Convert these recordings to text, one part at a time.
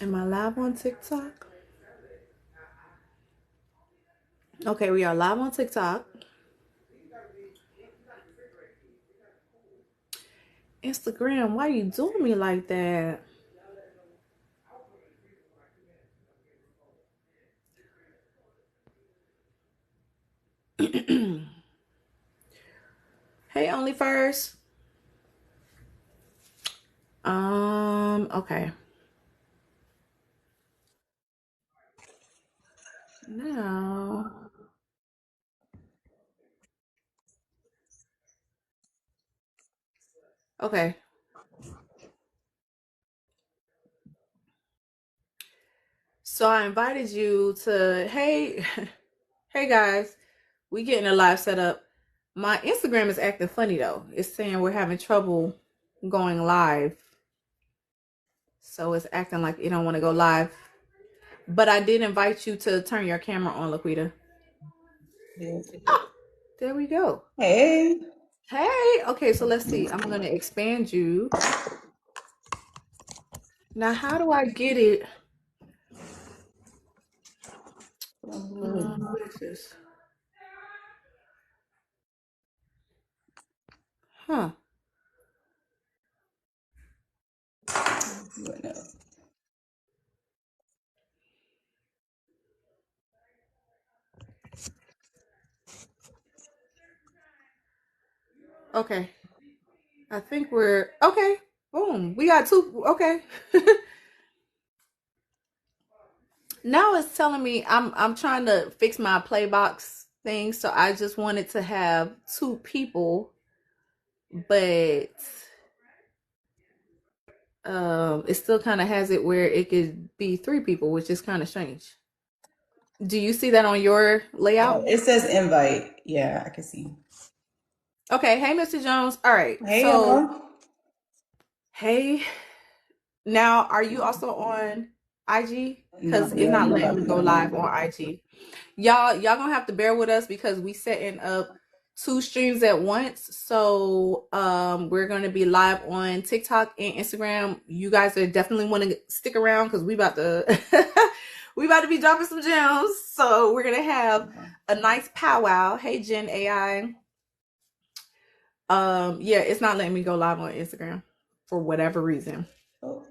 Am I live on TikTok? Okay, we are live on TikTok. Instagram, why you doing me like that? Hey, only first. Okay. Now. Okay. So I invited you to, hey, hey guys, we getting a live set up. My Instagram is acting funny though. It's saying we're having trouble going live. So it's acting like it don't want to go live. But I did invite you to turn your camera on, Laquita. There we go. Hey. Hey. Okay, so let's see. I'm going to expand you. Now, how do I get it? What is this? Huh. Okay. I think we're okay. Boom. We got two. Okay. Now it's telling me I'm trying to fix my play box thing, so I just wanted to have two people, but it still kind of has it where it could be three people, which is kind of strange. Do you see that on your layout? It says invite. Yeah, I can see. Okay. Hey, Mr. Jones. All right. Hey, So, y'all. hey. Now, are you also on IG? No, Because it's yeah, not letting me go nobody. live on IG. Y'all gonna have to bear with us because we setting up two streams at once. So we're gonna be live on TikTok and Instagram. You guys are definitely want to stick around because we about to we about to be dropping some gems. So we're gonna have a nice powwow. Hey Gen AI. Yeah, it's not letting me go live on Instagram for whatever reason. Oh.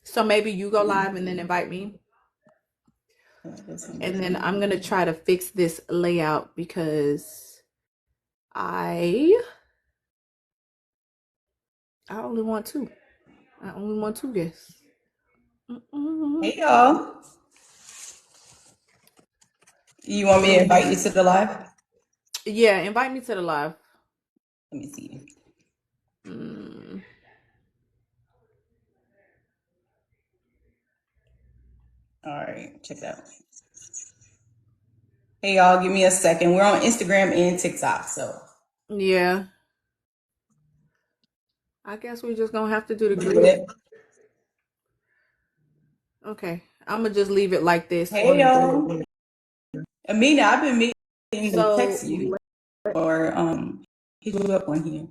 So maybe you go live and then invite me. And then I'm gonna try to fix this layout because I only want two. I only want two guests. Hey, y'all. You want me to invite you to the live? Yeah, invite me to the live. Let me see. Mm. All right, check it out. Hey, y'all, give me a second. We're on Instagram and TikTok, so. Yeah, I guess we're just gonna have to do the group. Okay, I'm gonna just leave it like this Hey, on the y'all. group. Amina, I've been meaning to So, text you or hit you up on here.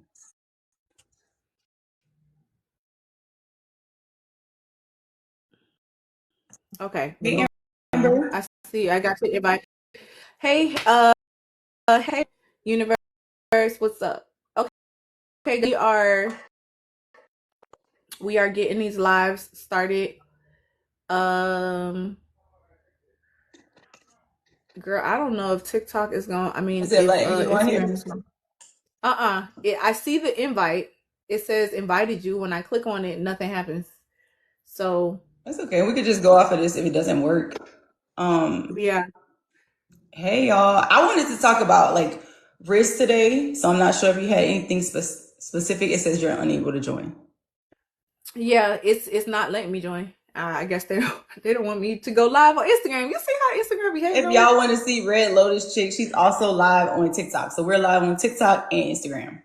okay, Hey, Amber. I see. I got your invite. Hey, hey, universe, what's up? Okay, we are getting these lives started. Um, girl, I don't know if TikTok is going. I mean, Is it if letting you on here? Instagram is going. I see the invite. It says invited you. When I click on it, nothing happens. So That's okay. We could just go off of this if it doesn't work. yeah, Hey y'all. I wanted to talk about like risk today, so I'm not sure if you had anything specific. It says you're unable to join. yeah. It's not letting me join. I guess they don't want me to go live on Instagram. You see how Instagram be hating If on me? y'all want to see Red Lotus Chick, she's also live on TikTok. So we're live on TikTok and Instagram.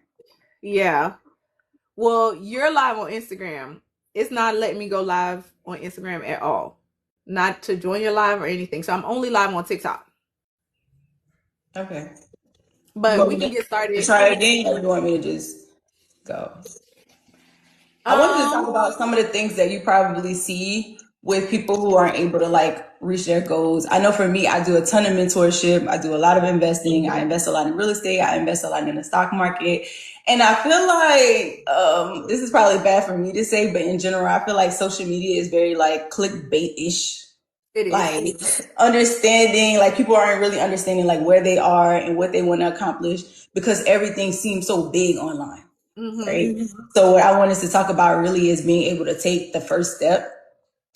Yeah. Well, you're live on Instagram. It's not letting me go live on Instagram at all. Not to join your live or anything. So I'm only live on TikTok. Okay. You But want we can me get to started. try again, or you want me to just go? I wanted to talk Um, about some of the things that you probably see with people who aren't able to like reach their goals. I know for me, I do a ton of mentorship. I do a lot of investing. I invest a lot in real estate. I invest a lot in the stock market. And I feel like this is probably bad for me to say, but in general, I feel like social media is very like clickbait-ish. It is. Like understanding, like people aren't really understanding like where they are and what they want to accomplish because everything seems so big online, right? So what I wanted to talk about really is being able to take the first step.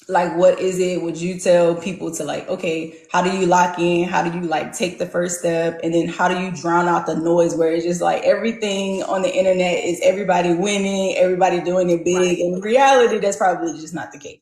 Like, what is it? Would you tell people to like, okay, how do you lock in? How do you like take the first step? And then how do you drown out the noise where it's just like everything on the internet is everybody winning, everybody doing it big. In reality, that's probably just not the case.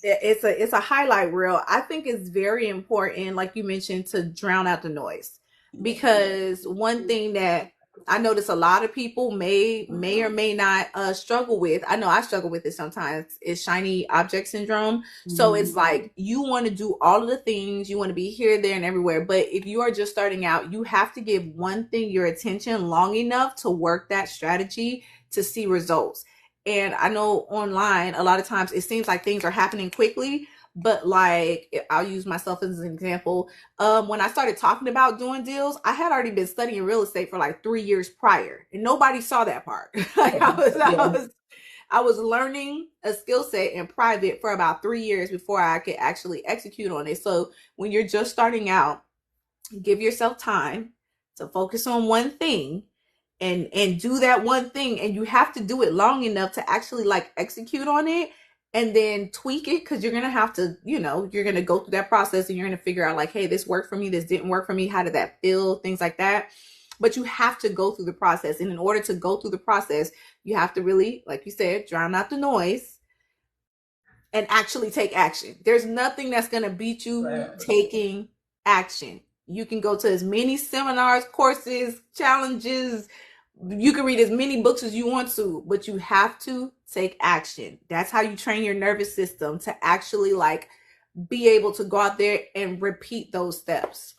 It's a highlight reel. I think it's very important, like you mentioned, to drown out the noise. Because one thing that I notice a lot of people may or may not struggle with, I know I struggle with it sometimes, is shiny object syndrome. So it's like you want to do all of the things, you want to be here, there, and everywhere. But if you are just starting out, you have to give one thing your attention long enough to work that strategy to see results. And I know online, a lot of times it seems like things are happening quickly, but like I'll use myself as an example. When I started talking about doing deals, I had already been studying real estate for like 3 years prior, and nobody saw that part. Like I was learning a skill set in private for about 3 years before I could actually execute on it. So when you're just starting out, give yourself time to focus on one thing and do that one thing, and you have to do it long enough to actually like execute on it and then tweak it, because you're gonna have to, you're gonna go through that process and you're gonna figure out like, hey, this worked for me, this didn't work for me, how did that feel, things like that. But you have to go through the process, and in order to go through the process, you have to really, like you said, drown out the noise and actually take action. There's nothing that's gonna beat you taking action. You can go to as many seminars, courses, challenges, you can read as many books as you want to, but you have to take action. That's how you train your nervous system to actually like be able to go out there and repeat those steps.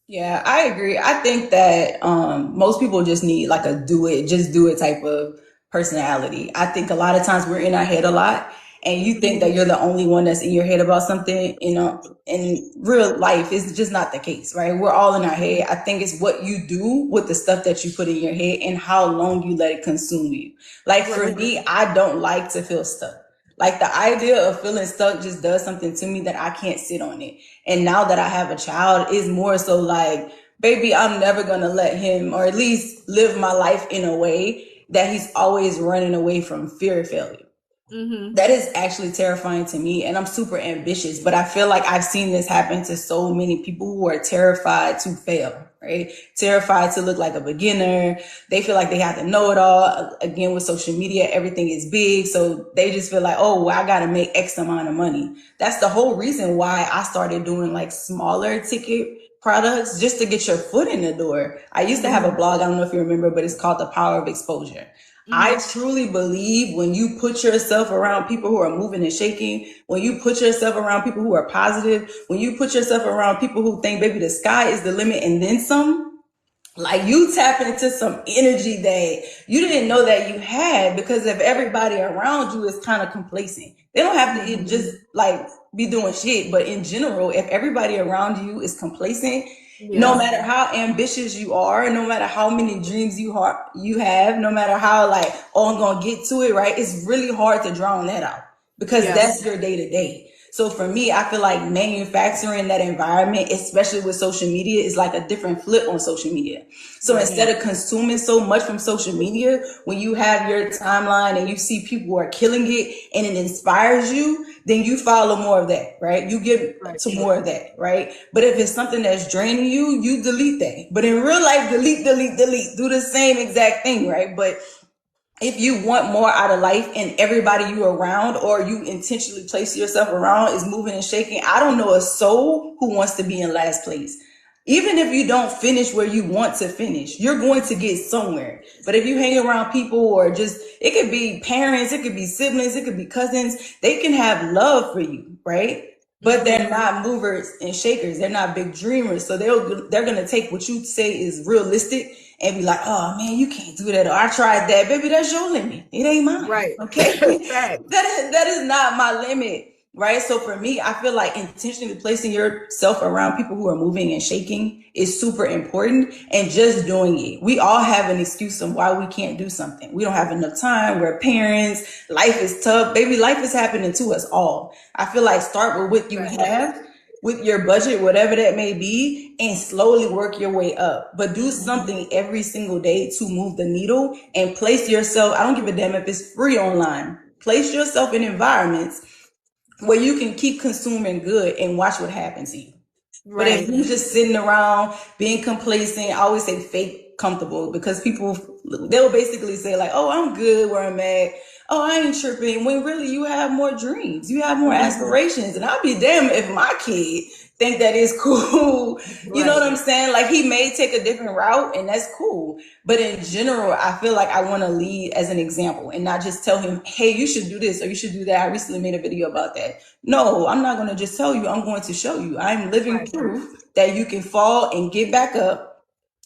Yeah, I agree. I think that most people just need like a just do it type of personality. I think a lot of times we're in our head a lot, and you think that you're the only one that's in your head about something. In real life, it's just not the case, right? We're all in our head. I think it's what you do with the stuff that you put in your head and how long you let it consume you. Like for me, I don't like to feel stuck. Like the idea of feeling stuck just does something to me that I can't sit on it. And now that I have a child, is more so like, baby, I'm never going to let him, or at least live my life in a way that he's always running away from fear of failure. That is actually terrifying to me, and I'm super ambitious, but I feel like I've seen this happen to so many people who are terrified to fail, right? Terrified to look like a beginner. They feel like they have to know it all. Again, with social media, everything is big, so they just feel like, oh, well, I got to make X amount of money. That's the whole reason why I started doing like smaller ticket products, just to get your foot in the door. I used to have a blog, I don't know if you remember, but it's called The Power of Exposure. I truly believe when you put yourself around people who are moving and shaking, when you put yourself around people who are positive, when you put yourself around people who think, baby, the sky is the limit and then some, like you tap into some energy that you didn't know that you had, because if everybody around you is kind of complacent, they don't have to just like be doing shit. But in general, if everybody around you is complacent, no matter how ambitious you are, no matter how many dreams you have, no matter how like, oh, I'm gonna get to it, right? It's really hard to drown that out, because that's your day to day. So for me, I feel like manufacturing that environment, especially with social media, is like a different flip on social media. So instead of consuming so much from social media, when you have your timeline and you see people who are killing it and it inspires you, then you follow more of that, right? You get to more of that, right? But if it's something that's draining you, you delete that. But in real life, delete, do the same exact thing, right? But if you want more out of life and everybody you around, or you intentionally place yourself around, is moving and shaking, I don't know a soul who wants to be in last place. Even if you don't finish where you want to finish, you're going to get somewhere. But if you hang around people, or just, it could be parents, it could be siblings, it could be cousins, they can have love for you, right? But they're not movers and shakers. They're not big dreamers. So they're going to take what you say is realistic and be like, oh man, you can't do that. Or I tried that. Baby, that's your limit. It ain't mine. Right. Okay. That is not my limit. right? So for me, I feel like intentionally placing yourself around people who are moving and shaking is super important, and just doing it. We all have an excuse of why we can't do something. We don't have enough time. We're parents. Life is tough. Baby, life is happening to us all. I feel like start with what you Right. have, with your budget, whatever that may be, and slowly work your way up. But do something every single day to move the needle, and place yourself, I don't give a damn if it's free online. Place yourself in environments where you can keep consuming good and watch what happens to you. But if Right. you just sitting around being complacent, I always say fake comfortable, because people, they'll basically say like, "Oh, I'm good where I'm at. Oh, I ain't tripping." When really you have more dreams, you have more aspirations, and I'll be damned if my kid think that is cool. You know what Right. I'm saying? Like, he may take a different route, and that's cool. But in general, I feel like I want to lead as an example and not just tell him, "Hey, you should do this or you should do that." I recently made a video about that. No, I'm not going to just tell you. I'm going to show you. I'm living Right. proof that you can fall and get back up.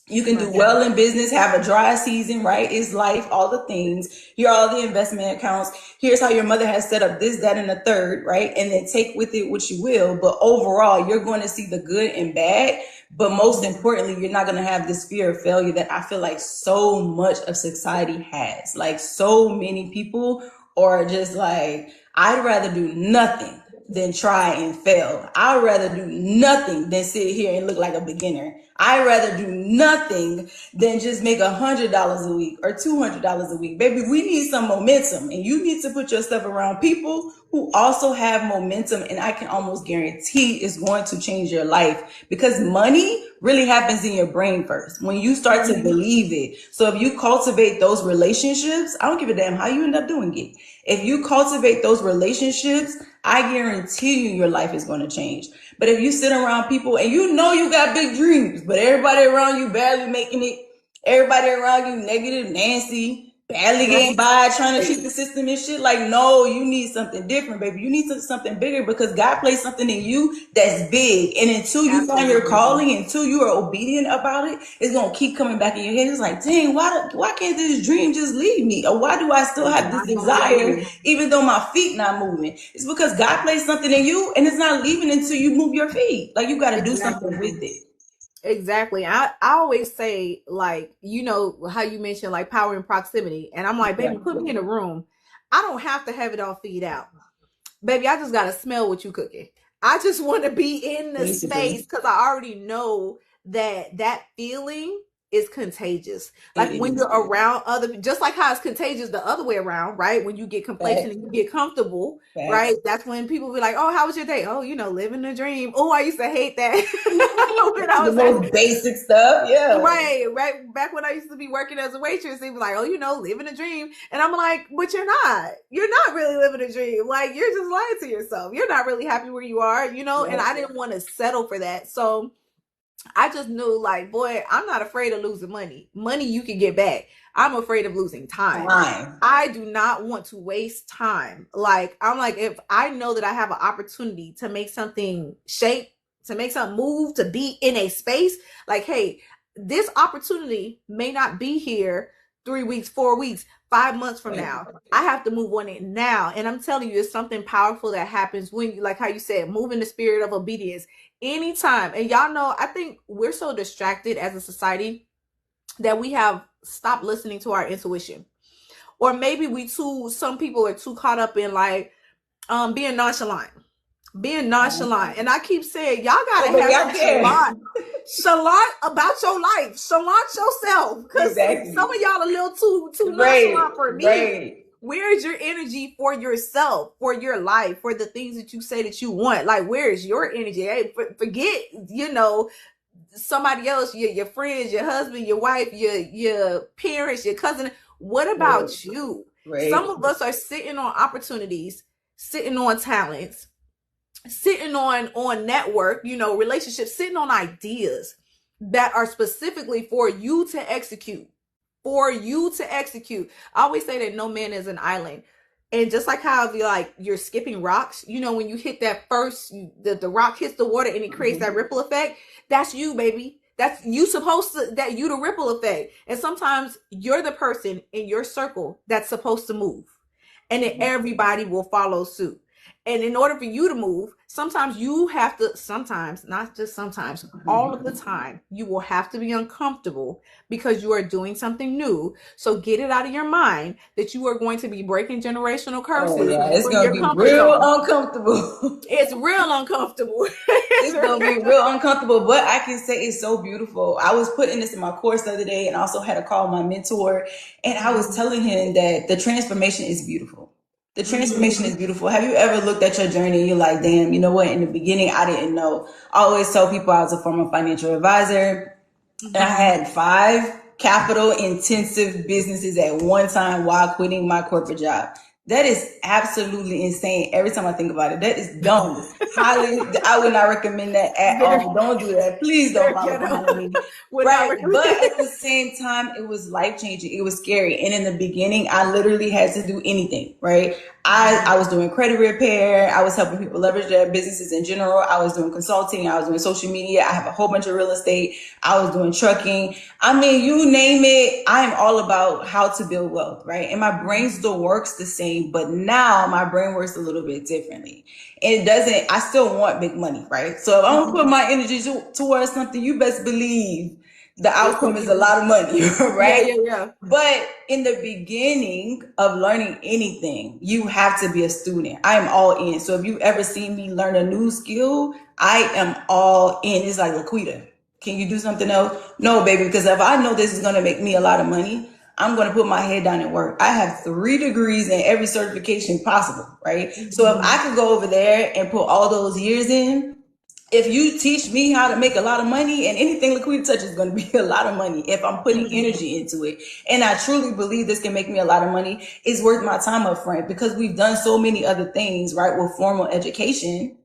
You can do Right. well in business, have a dry season, right? It's life, all the things. Here are all the investment accounts. Here's how your mother has set up this, that, and the third, right? And then take with it what you will. But overall, you're going to see the good and bad. But most importantly, you're not going to have this fear of failure that I feel like so much of society has. Like, so many people are just like, I'd rather do nothing than try and fail. I'd rather do nothing than sit here and look like a beginner. I'd rather do nothing than just make $100 a week or $200 a week. Baby, we need some momentum, and you need to put yourself around people who also have momentum. And I can almost guarantee it's going to change your life, because money really happens in your brain first when you start to believe it. So if you cultivate those relationships, I don't give a damn how you end up doing it. If you cultivate those relationships, I guarantee you your life is going to change. But if you sit around people and you know you got big dreams, but everybody around you barely making it, everybody around you negative, Nancy, barely getting by, trying to cheat the system and shit, like, no, you need something different, baby. You need something bigger, because God placed something in you that's big. And until you find your Absolutely. calling, until you are obedient about it, it's going to keep coming back in your head. It's like, dang, why can't this dream just leave me? Or why do I still have this desire Absolutely. even though my feet not moving? It's because God placed something in you, and it's not leaving until you move your feet. Like, you got to do something Exactly. with it. Exactly. I always say, like, you know, how you mentioned like power and proximity. And I'm like, baby, Right. put me in a room. I don't have to have it all figured out. Baby, I just gotta smell what you cooking. I just want to be in the Basically, space because I already know that that feeling is contagious. it Like when is. you're around other, just like how it's contagious the other way around, right? When you get complacent Facts. and you get comfortable, right? Facts. That's when people be like, "Oh, how was your day?" "Oh, you know, living the dream." Oh, I used to hate that when I The was at most basic stuff. Yeah. right, right. Back when I used to be working as a waitress, they was like, "Oh, you know, living a dream," and I'm like, "But you're not. You're not really living a dream. Like you're just lying to yourself. You're not really happy where you are, you know." And Yep. I didn't want to settle for that, so I just knew, like, boy, I'm not afraid of losing money. Money you can get back. I'm afraid of losing time. Fine. I do not want to waste time. Like, I'm like, if I know that I have an opportunity to make something shape, to make something move, to be in a space, like, hey, this opportunity may not be here 3 weeks, 4 weeks, 5 months from Right. now. I have to move on it now. And I'm telling you, it's something powerful that happens when you, like how you said, move in the spirit of obedience anytime. And y'all know, I think we're so distracted as a society that we have stopped listening to our intuition. Or maybe some people are too caught up in like being nonchalant. Being nonchalant. And I keep saying, y'all Oh, gotta baby, have I some care. chalant about your life. Chalant yourself. Cause some Exactly. of y'all a little too Right. nonchalant for me. Right. Where is your energy for yourself, for your life, for the things that you say that you want? Like, where is your energy? Hey, forget, you know, somebody else, your friends, your husband, your wife, your parents, your cousin. What Right. about you? Some Right. of us are sitting on opportunities, sitting on talents, sitting on network, you know, relationships, sitting on ideas that are specifically for you to execute. For you to execute. I always say that no man is an island. And just like how you're skipping rocks, you know, when you hit that first, the rock hits the water and it creates that ripple effect. That's you, baby. That's you supposed to, that you the ripple effect. And sometimes you're the person in your circle that's supposed to move, and then everybody will follow suit. And in order for you to move, sometimes you have to, sometimes, not just sometimes, all of the time, you will have to be uncomfortable because you are doing something new. So get it out of your mind that you are going to be breaking generational Oh curses yeah, it's from gonna your be comfort real zone. uncomfortable. It's real uncomfortable. It's gonna be real uncomfortable, but I can say it's so beautiful. I was putting this in my course the other day and also had a call with my mentor, and I was telling him that the transformation is beautiful. The transformation is beautiful. Have you ever looked at your journey and you're like, damn, you know what? In the beginning, I didn't know. I always tell people I was a former financial advisor. And I had 5 capital intensive businesses at one time while quitting my corporate job. That is absolutely insane. Every time I think about it, that is dumb. Highly, I would not recommend that at Very, all. Don't do that. Please don't very follow ghetto. behind me. Would not Right. recommend But at the it. same time, it was life changing. It was scary. And in the beginning, I literally had to do anything, right? I was doing credit repair. I was helping people leverage their businesses in general. I was doing consulting. I was doing social media. I have a whole bunch of real estate. I was doing trucking. I mean, you name it. I am all about how to build wealth, right? And my brain still works the same, but now my brain works a little bit differently. And it doesn't, I still want big money, right? So if I'm gonna put my energy towards something, you best believe the It's outcome gonna is be, a lot of money, yeah, right? yeah, yeah. But in the beginning of learning anything, you have to be a student. I am all in. So if you ever see me learn a new skill, I am all in. It's like, Laquita, can you do something else? No, baby, because if I know this is going to make me a lot of money, I'm going to put my head down and work. I have 3 degrees in every certification possible, right? So if I could go over there and put all those years in, if you teach me how to make a lot of money, and anything Laquita touches is going to be a lot of money if I'm putting energy into it. And I truly believe this can make me a lot of money. It's worth my time up front because we've done so many other things, right, with formal education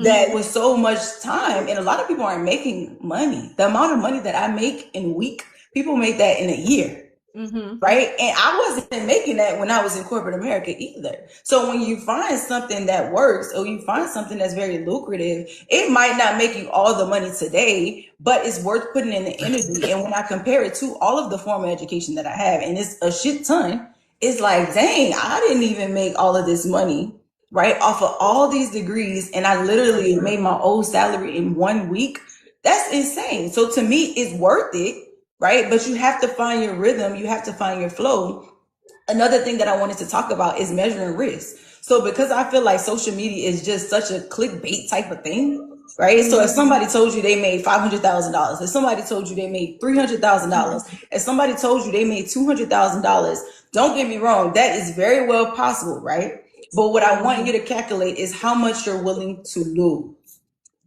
that was so much time. And a lot of people aren't making money. The amount of money that I make in a week, people make that in a year. Right. And I wasn't making that when I was in corporate America either. So when you find something that works or you find something that's very lucrative, it might not make you all the money today, but it's worth putting in the energy. And when I compare it to all of the formal education that I have, and it's a shit ton, it's like, dang, I didn't even make all of this money, right, off of all these degrees. And I literally made my old salary in 1 week. That's insane. So to me, it's worth it, right? But you have to find your rhythm, you have to find your flow. Another thing that I wanted to talk about is measuring risk. So because I feel like social media is just such a clickbait type of thing, right? So if somebody told you they made $500,000, if somebody told you they made $300,000, if somebody told you they made $200,000, don't get me wrong, that is very well possible, right? But what I want you to calculate is how much you're willing to lose.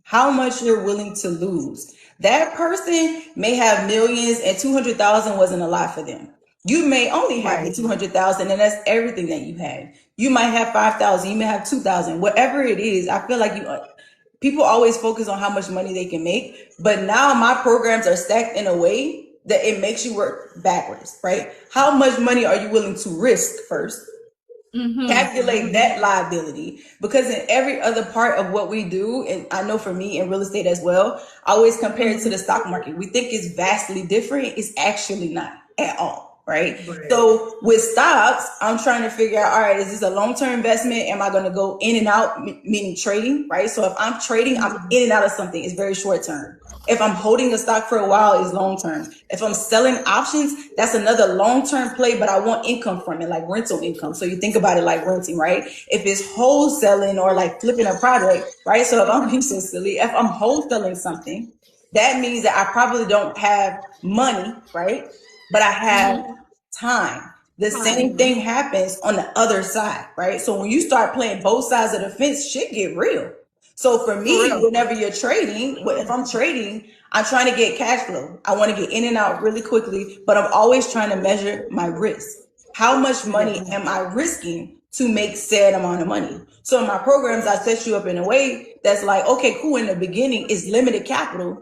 How much you're willing to lose. That person may have millions and 200,000 wasn't a lot for them. You may only have the Right. 200,000 and that's everything that you had. You might have 5,000, you may have 2,000, whatever it is. I feel like people always focus on how much money they can make, but now my programs are stacked in a way that it makes you work backwards, right? How much money are you willing to risk first? Calculate that liability, because in every other part of what we do, and I know for me in real estate as well, I always compare it to the stock market. We think it's vastly different. It's actually not at all, right? So with stocks, I'm trying to figure out, all right, is this a long-term investment? Am I going to go in and out, meaning trading, right? So if I'm trading, I'm in and out of something. It's very short term. If I'm holding a stock for a while, it's long term. If I'm selling options, that's another long term play, but I want income from it, like rental income. So you think about it like renting, right? If it's wholesaling or like flipping a product, right? So if I'm being so silly, if I'm wholesaling something, that means that I probably don't have money, right? But I have time. The same thing happens on the other side, right? So when you start playing both sides of the fence, shit get real. So for For me, real. whenever you're trading, if I'm trading, I'm trying to get cash flow. I want to get in and out really quickly, but I'm always trying to measure my risk. How much money am I risking to make said amount of money? So in my programs, I set you up in a way that's like, okay, cool. In the beginning, it's limited capital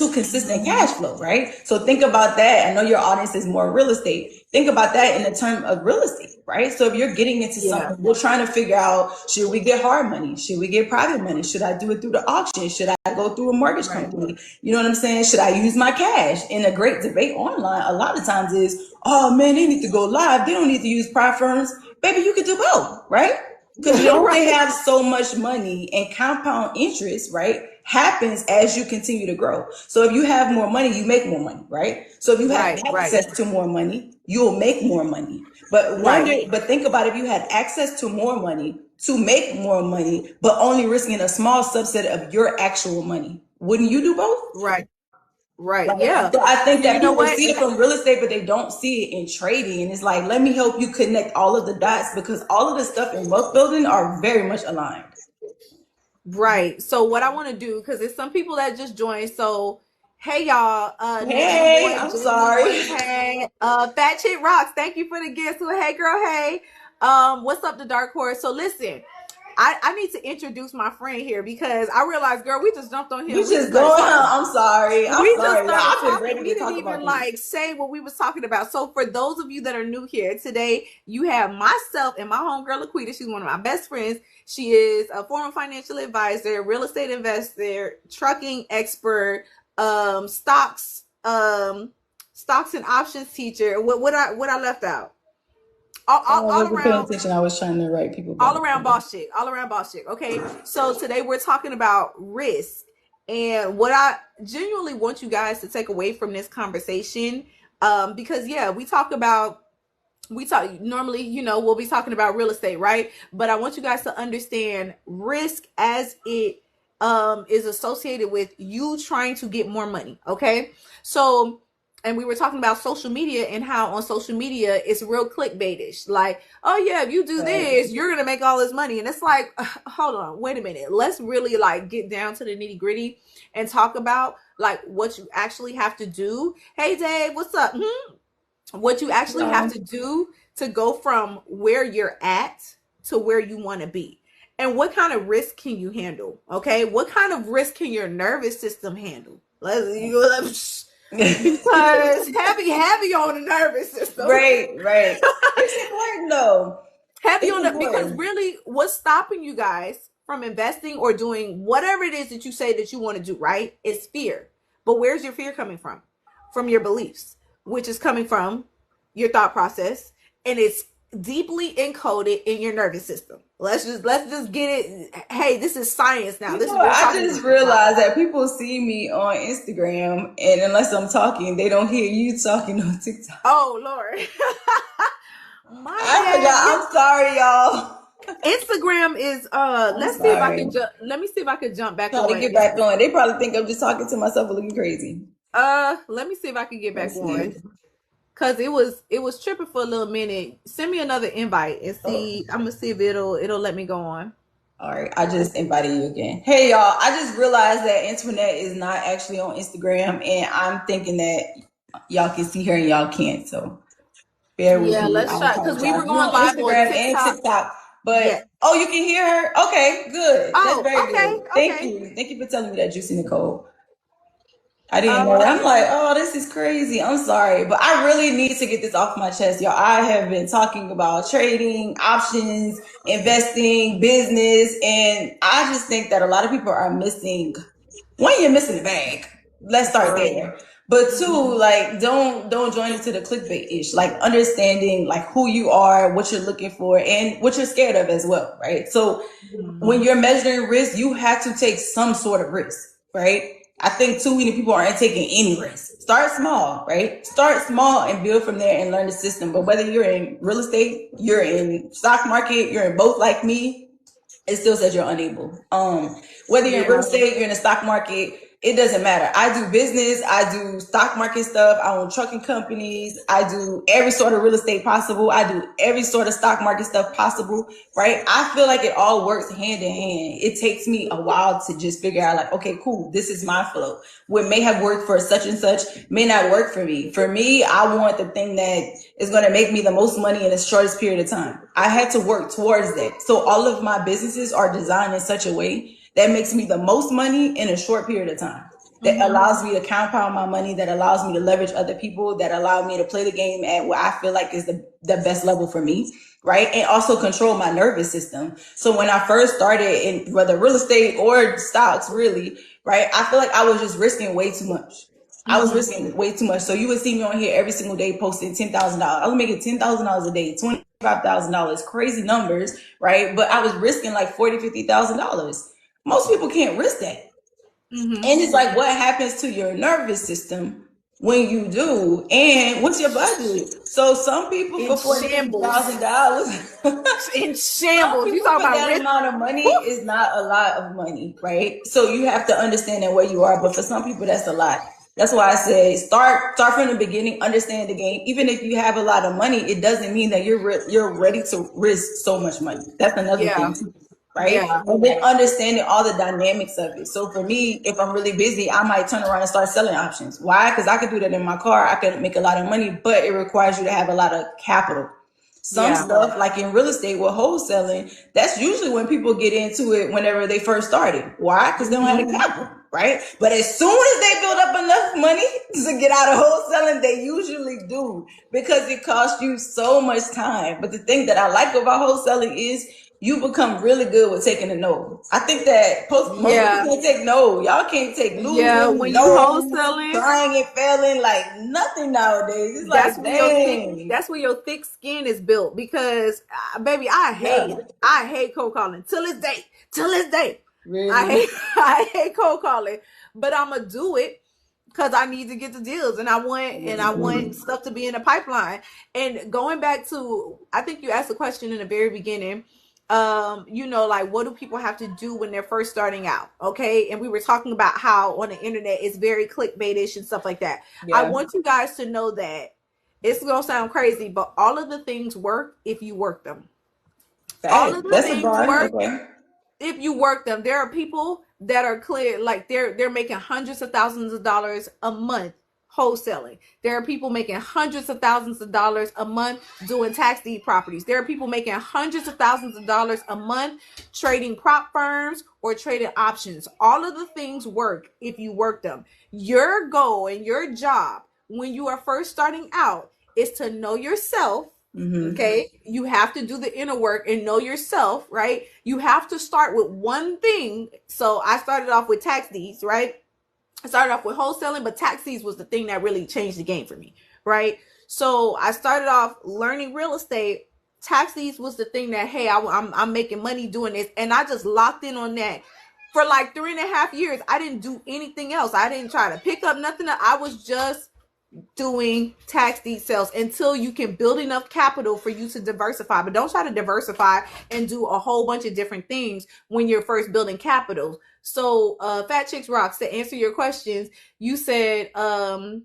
to consistent cash flow, right? So think about that. I know your audience is more real estate. Think about that in the term of real estate, right? So if you're getting into something, we're trying to figure out, should we get hard money? Should we get private money? Should I do it through the auction? Should I go through a mortgage company? You know what I'm saying? Should I use my cash? And a great debate online a lot of times is, oh man, they need to go live. They don't need to use private firms. Baby, you could do both, right? Because you only Right. have so much money, and compound interest, right, happens as you continue to grow. So if you have more money, you make more money, right? So if you have Right. Right. access to more money, you'll make more money. Right. But think about if you had access to more money to make more money, but only risking a small subset of your actual money. Wouldn't you do both? Right. Right. Right. Yeah. So I think You that know people what? see it from real estate, but they don't see it in trading. And it's like, let me help you connect all of the dots because all of the stuff in wealth building are very much aligned. Right. So what I want to do, because there's some people that just joined. So hey y'all, new Hey, boy, I'm Jamie sorry. boy, hey, Fat Chick Rocks, thank you for the gift. So hey girl, hey. What's up the dark horse? So listen, I need to introduce my friend here because I realized, girl, we just jumped on We him. We just just started going on. talking. I'm sorry. I'm We just sorry, y'all. started I've been talking. ready We to didn't talk about even this. like say what we was talking about. So for those of you that are new here today, you have myself and my homegirl Laquita. She's one of my best friends. She is a former financial advisor, real estate investor, trucking expert, stocks and options teacher. What I left out? I All wasn't paying around attention. I was trying to write people back. all around boss chick, all around boss chick. Okay, so today we're talking about risk, and what I genuinely want you guys to take away from this conversation, because yeah, we talk normally, we'll be talking about real estate, right? But I want you guys to understand risk as it is associated with you trying to get more money. Okay, so and we were talking about social media and how on social media it's real clickbaitish, like, oh yeah, if you do Right. this you're gonna make all this money, and it's like, hold on, wait a minute, let's really like get down to the nitty gritty and talk about like what you actually have to do. Hey Dave, what's up? What you actually have No. to do to go from where you're at to where you want to be, and what kind of risk can you handle. Okay, what kind of risk can your nervous system handle? Because heavy on the nervous system. Right. It's important though. Heavy It's on that, because important. really what's stopping you guys from investing or doing whatever it is that you say that you want to do, right, is fear. But where's your fear coming from your beliefs, which is coming from your thought process, and it's deeply encoded in your nervous system. Let's just get it. Hey, this is science now. You This know, is we're I talking just about the science. realized that people see me on Instagram, and unless I'm talking, they don't hear you talking on TikTok. Oh Lord. My I bad. forgot. I'm sorry, y'all. Instagram is I'm let's see if I can sorry. let me see if I can jump back Trying to on get back Instagram. on. They probably think I'm just talking to myself or looking crazy. Let me see if I can get back Let's see. on. Cause it was tripping for a little minute. Send me another invite and Oh, see. I'm gonna see if it'll let me go on. all right. I just invited you again. Hey, y'all. I just realized that Antoinette is not actually on Instagram, and I'm thinking that y'all can see her and y'all can't. So bear with Yeah, me. let's I try, because we were apologize. We're going on live on Instagram and TikTok. TikTok, but Yeah. oh, you can hear her? Okay, good. That's Oh, very okay, good. Thank okay. you. Thank you for telling me that, Juicy Nicole. I didn't know that. I'm Um, like, oh, this is crazy. I'm sorry. But I really need to get this off my chest, y'all. I have been talking about trading, options, investing, business, and I just think that a lot of people are missing. One, you're missing the bag. Let's start for real. there. But two, Mhm. like don't join into the clickbait ish. Like understanding like who you are, what you're looking for, and what you're scared of as well, right? So when Mhm. you're measuring risk, you have to take some sort of risk, right? I think too many people aren't taking any risk. Start small, right? Start small and build from there and learn the system. But whether you're in real estate, you're in stock market, you're in both like me, it still says you're unable. Whether you're in real Yeah. estate, you're in the stock market, it doesn't matter. I do business, I do stock market stuff, I own trucking companies, I do every sort of real estate possible, I do every sort of stock market stuff possible, right? I feel like it all works hand in hand. It takes me a while to just figure out like, okay, cool, this is my flow. What may have worked for such and such may not work for me. For me, I want the thing that is going to make me the most money in the shortest period of time. I had to work towards that. So all of my businesses are designed in such a way that makes me the most money in a short period of time. That Mhm. allows me to compound my money, that allows me to leverage other people, that allow me to play the game at what I feel like is the best level for me, right? And also control my nervous system. So when I first started in whether real estate or stocks, really, right, I feel like I was just risking way too much. I was Mhm. risking way too much. So you would see me on here every single day posting $10,000. I was making $10,000 a day, 20 $25,000, crazy numbers, right? But I was risking like $40,000, $50,000. Most people can't risk that. Mm-hmm. And it's like, what happens to your nervous system when you do? And what's your budget? So some people In for forty, fifty shambles. thousand dollars, In some shambles. You people talking for about that risk? amount of money Whew. is not a lot of money, right? So you have to understand that where you are. But for some people, that's a lot. That's why I say start from the beginning, understand the game. Even if you have a lot of money, it doesn't mean that you're ready to risk so much money. That's another Yeah. thing too, right? Yeah. And then understanding all the dynamics of it. So for me, if I'm really busy, I might turn around and start selling options. Why? Because I could do that in my car. I could make a lot of money, but it requires you to have a lot of capital. Some Yeah. stuff, like in real estate with wholesaling, that's usually when people get into it whenever they first started. Why? Because they don't have Mm-hmm. the capital, right? But as soon as they build up enough money to get out of wholesaling, they usually do, because it costs you so much time. But the thing that I like about wholesaling is you become really good with taking a no. I think that most people Yeah. can't take no. Y'all can't take Yeah. losing, When you no, wholesaling, trying and failing, like nothing nowadays. It's that's like, when your thick dang. that's when your thick skin is built because baby, Yeah, I hate cold calling till this day. Till this day. I really. hate I hate cold calling. But I'ma do it because I need to get the deals and I want stuff to be in the pipeline. And going back to, I think you asked a question in the very beginning, like what do people have to do when they're first starting out? Okay. And we were talking about how on the internet it's very clickbaitish and stuff like that. I Yeah. want you guys to know that it's gonna sound crazy, but all of the things work if you work them. All Fact. of the That's a things bar. work Okay. if you work them. There are people that are clear, like they're making hundreds of thousands of dollars a month wholesaling. There are people making hundreds of thousands of dollars a month doing tax deed properties. There are people making hundreds of thousands of dollars a month trading prop firms or trading options. All of the things work if you work them. Your goal and your job when you are first starting out is to know yourself. Mm-hmm. Okay, you have to do the inner work and know yourself, right? You have to start with one thing. So I started off with tax deeds, right? I started off with wholesaling, but tax deeds was the thing that really changed the game for me, right? So I started off learning real estate. Tax deeds was the thing that, hey, I'm making money doing this, and I just locked in on that for like 3.5 years. I didn't do anything else. I didn't try to pick up nothing. I was just doing tax deed sales until you can build enough capital for you to diversify. But don't try to diversify and do a whole bunch of different things when you're first building capital. So Fat Chicks Rocks, to answer your questions, you said like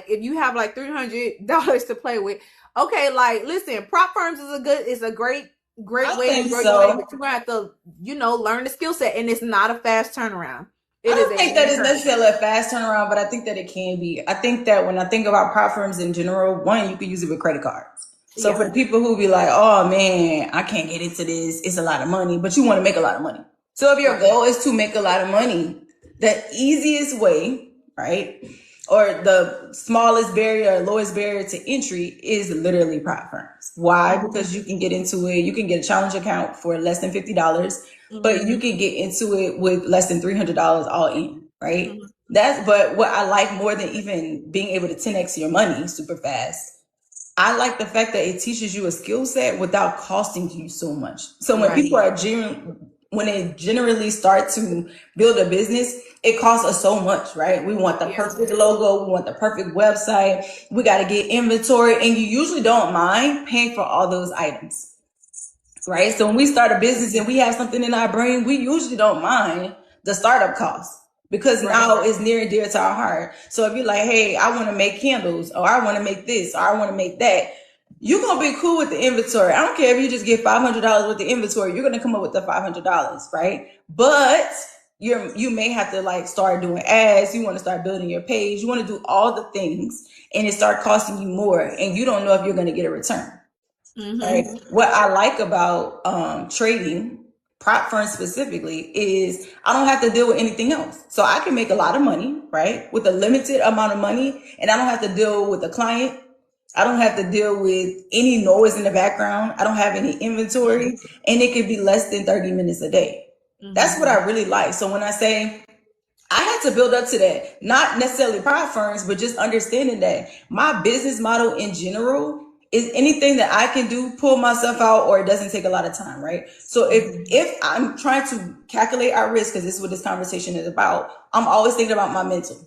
if you have like $300 to play with, okay, like listen, prop firms is a great I way to think grow your money, so. but you're gonna have to learn the skill set, and it's not a fast turnaround. I It is don't a think that long is turn. necessarily a fast turnaround, but I think that it can be. I think that when I think about prop firms in general, one, you can use it with credit cards. So Yeah. for the people who be like, oh man, I can't get into this, it's a lot of money, but you want to make a lot of money. So if your Right. goal is to make a lot of money, the easiest way, right, or the smallest barrier or lowest barrier to entry is literally prop firms. Why? Mm-hmm. Because you can get into it, you can get a challenge account for less than $50, but Mm-hmm. you can get into it with less than $300 all in, right? Mm-hmm. But what I like more than even being able to 10x your money super fast, I like the fact that it teaches you a skill set without costing you so much. So when Right. people are when they generally start to build a business, it costs us so much, right? We want the Yeah. perfect logo, we want the perfect website, we got to get inventory, and you usually don't mind paying for all those items, right? So when we start a business and we have something in our brain, we usually don't mind the startup costs because Right. now it's near and dear to our heart. So if you're like, hey, I want to make candles, or I want to make this, or I want to make that, you're going to be cool with the inventory. I don't care if you just get $500 with the inventory, you're going to come up with the $500, right? But you may have to like start doing ads. You want to start building your page. You want to do all the things, and it start costing you more, and you don't know if you're going to get a return. Right. Mm-hmm. What I like about trading, prop firms specifically, is I don't have to deal with anything else. So I can make a lot of money, right, with a limited amount of money, and I don't have to deal with the client. I don't have to deal with any noise in the background. I don't have any inventory, and it could be less than 30 minutes a day. Mm-hmm. That's what I really like. So when I say I had to build up to that, not necessarily prop firms, but just understanding that my business model in general is anything that I can do, pull myself out, or it doesn't take a lot of time, right? So if I'm trying to calculate our risk, because this is what this conversation is about, I'm always thinking about my mental.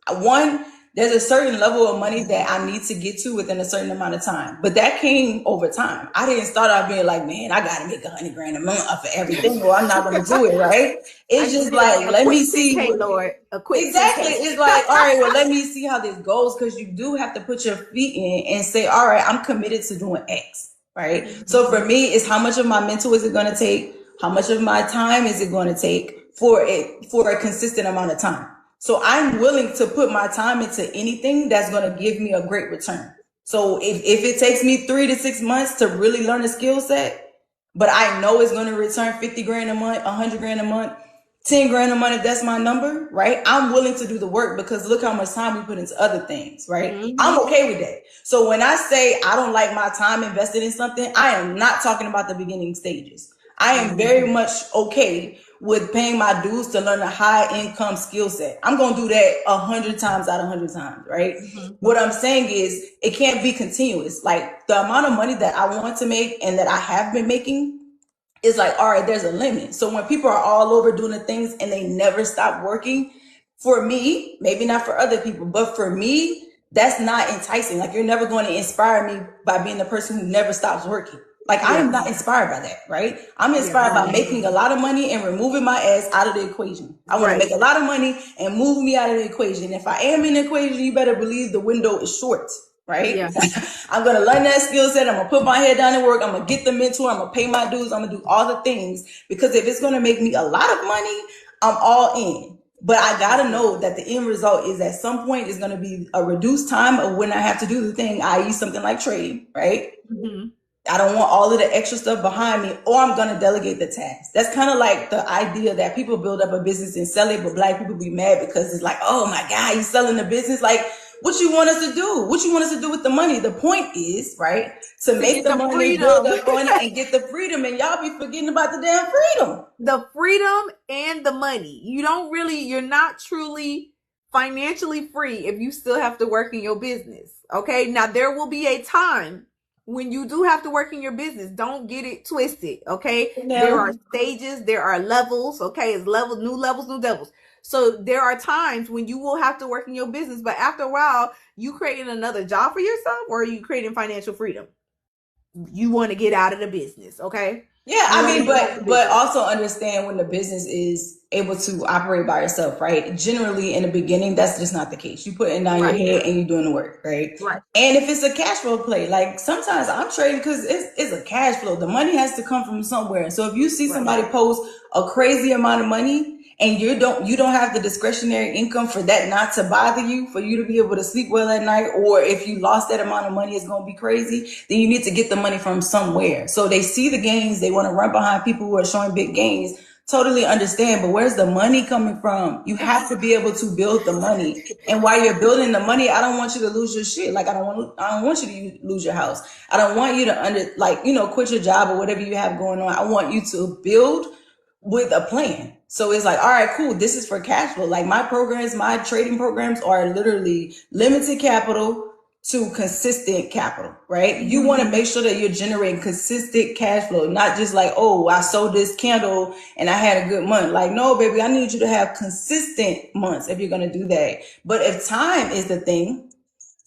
One, there's a certain level of money that I need to get to within a certain amount of time, but that came over time. I didn't start out being like, man, I gotta make 100 grand a month for everything, or I'm not gonna do it, right? It's just like, a let me quick see 10K, what, Lord. A quick exactly. 10K. It's like, all right, well, let me see how this goes, because you do have to put your feet in and say, all right, I'm committed to doing X, right? So for me, it's how much of my mental is it going to take? How much of my time is it going to take for a consistent amount of time? So I'm willing to put my time into anything that's going to give me a great return. So if it takes me 3 to 6 months to really learn a skill set, but I know it's going to return 50 grand a month, 100 grand a month, 10 grand a month, if that's my number, right? I'm willing to do the work, because look how much time we put into other things, right? I'm okay with that. So when I say I don't like my time invested in something, I am not talking about the beginning stages. I am very much okay with paying my dues to learn a high income skill set. I'm going to do that 100 times out of 100 times, right? What I'm saying is it can't be continuous. Like the amount of money that I want to make and that I have been making, it's like, all right, there's a limit. So when people are all over doing the things and they never stop working, for me, maybe not for other people, but for me, that's not enticing. Like, you're never going to inspire me by being the person who never stops working. Like, I am not inspired by that, right? I'm inspired by making a lot of money and removing my ass out of the equation. I want to make a lot of money and move me out of the equation. If I am in the equation, you better believe the window is short, right? Yeah. I'm going to learn that skill set. I'm going to put my head down and work. I'm going to get the mentor. I'm going to pay my dues. I'm going to do all the things, because if it's going to make me a lot of money, I'm all in. But I got to know that the end result is at some point is going to be a reduced time of when I have to do the thing, i.e. something like trading, right? I don't want all of the extra stuff behind me, or I'm going to delegate the task. That's kind of like the idea that people build up a business and sell it, but Black people be mad because it's like, oh my God, you selling the business? Like, what you want us to do? What you want us to do with the money? The point is, right, to make the money, build the money, and get the freedom. And y'all be forgetting about the damn freedom. The freedom and the money. You're not truly financially free if you still have to work in your business. Okay. Now, there will be a time when you do have to work in your business. Don't get it twisted. Okay. There are stages, there are levels. Okay. It's levels, new levels, new levels. So there are times when you will have to work in your business, but after a while, you creating another job for yourself, or are you creating financial freedom? You want to get out of the business. Okay. Yeah, I mean, but also understand when the business is able to operate by itself, right? Generally, in the beginning, that's just not the case. You putting down your head and you're doing the work, right? Right. And if it's a cash flow play, like sometimes I'm trading because it's a cash flow. The money has to come from somewhere. So if you see somebody post a crazy amount of money and you don't have the discretionary income for that not to bother you, for you to be able to sleep well at night, or if you lost that amount of money, it's going to be crazy, then you need to get the money from somewhere. So they see the gains, they want to run behind people who are showing big gains. Totally understand, but where's the money coming from? You have to be able to build the money. And while you're building the money, I don't want you to lose your shit. Like, I don't want you to lose your house. I don't want you to quit your job or whatever you have going on. I want you to build with a plan. So it's like, all right, cool. This is for cash flow. Like, my programs, my trading programs are literally limited capital to consistent capital, right? You want to make sure that you're generating consistent cash flow, not just like, oh, I sold this candle and I had a good month. Like, no, baby, I need you to have consistent months if you're going to do that. But if time is the thing,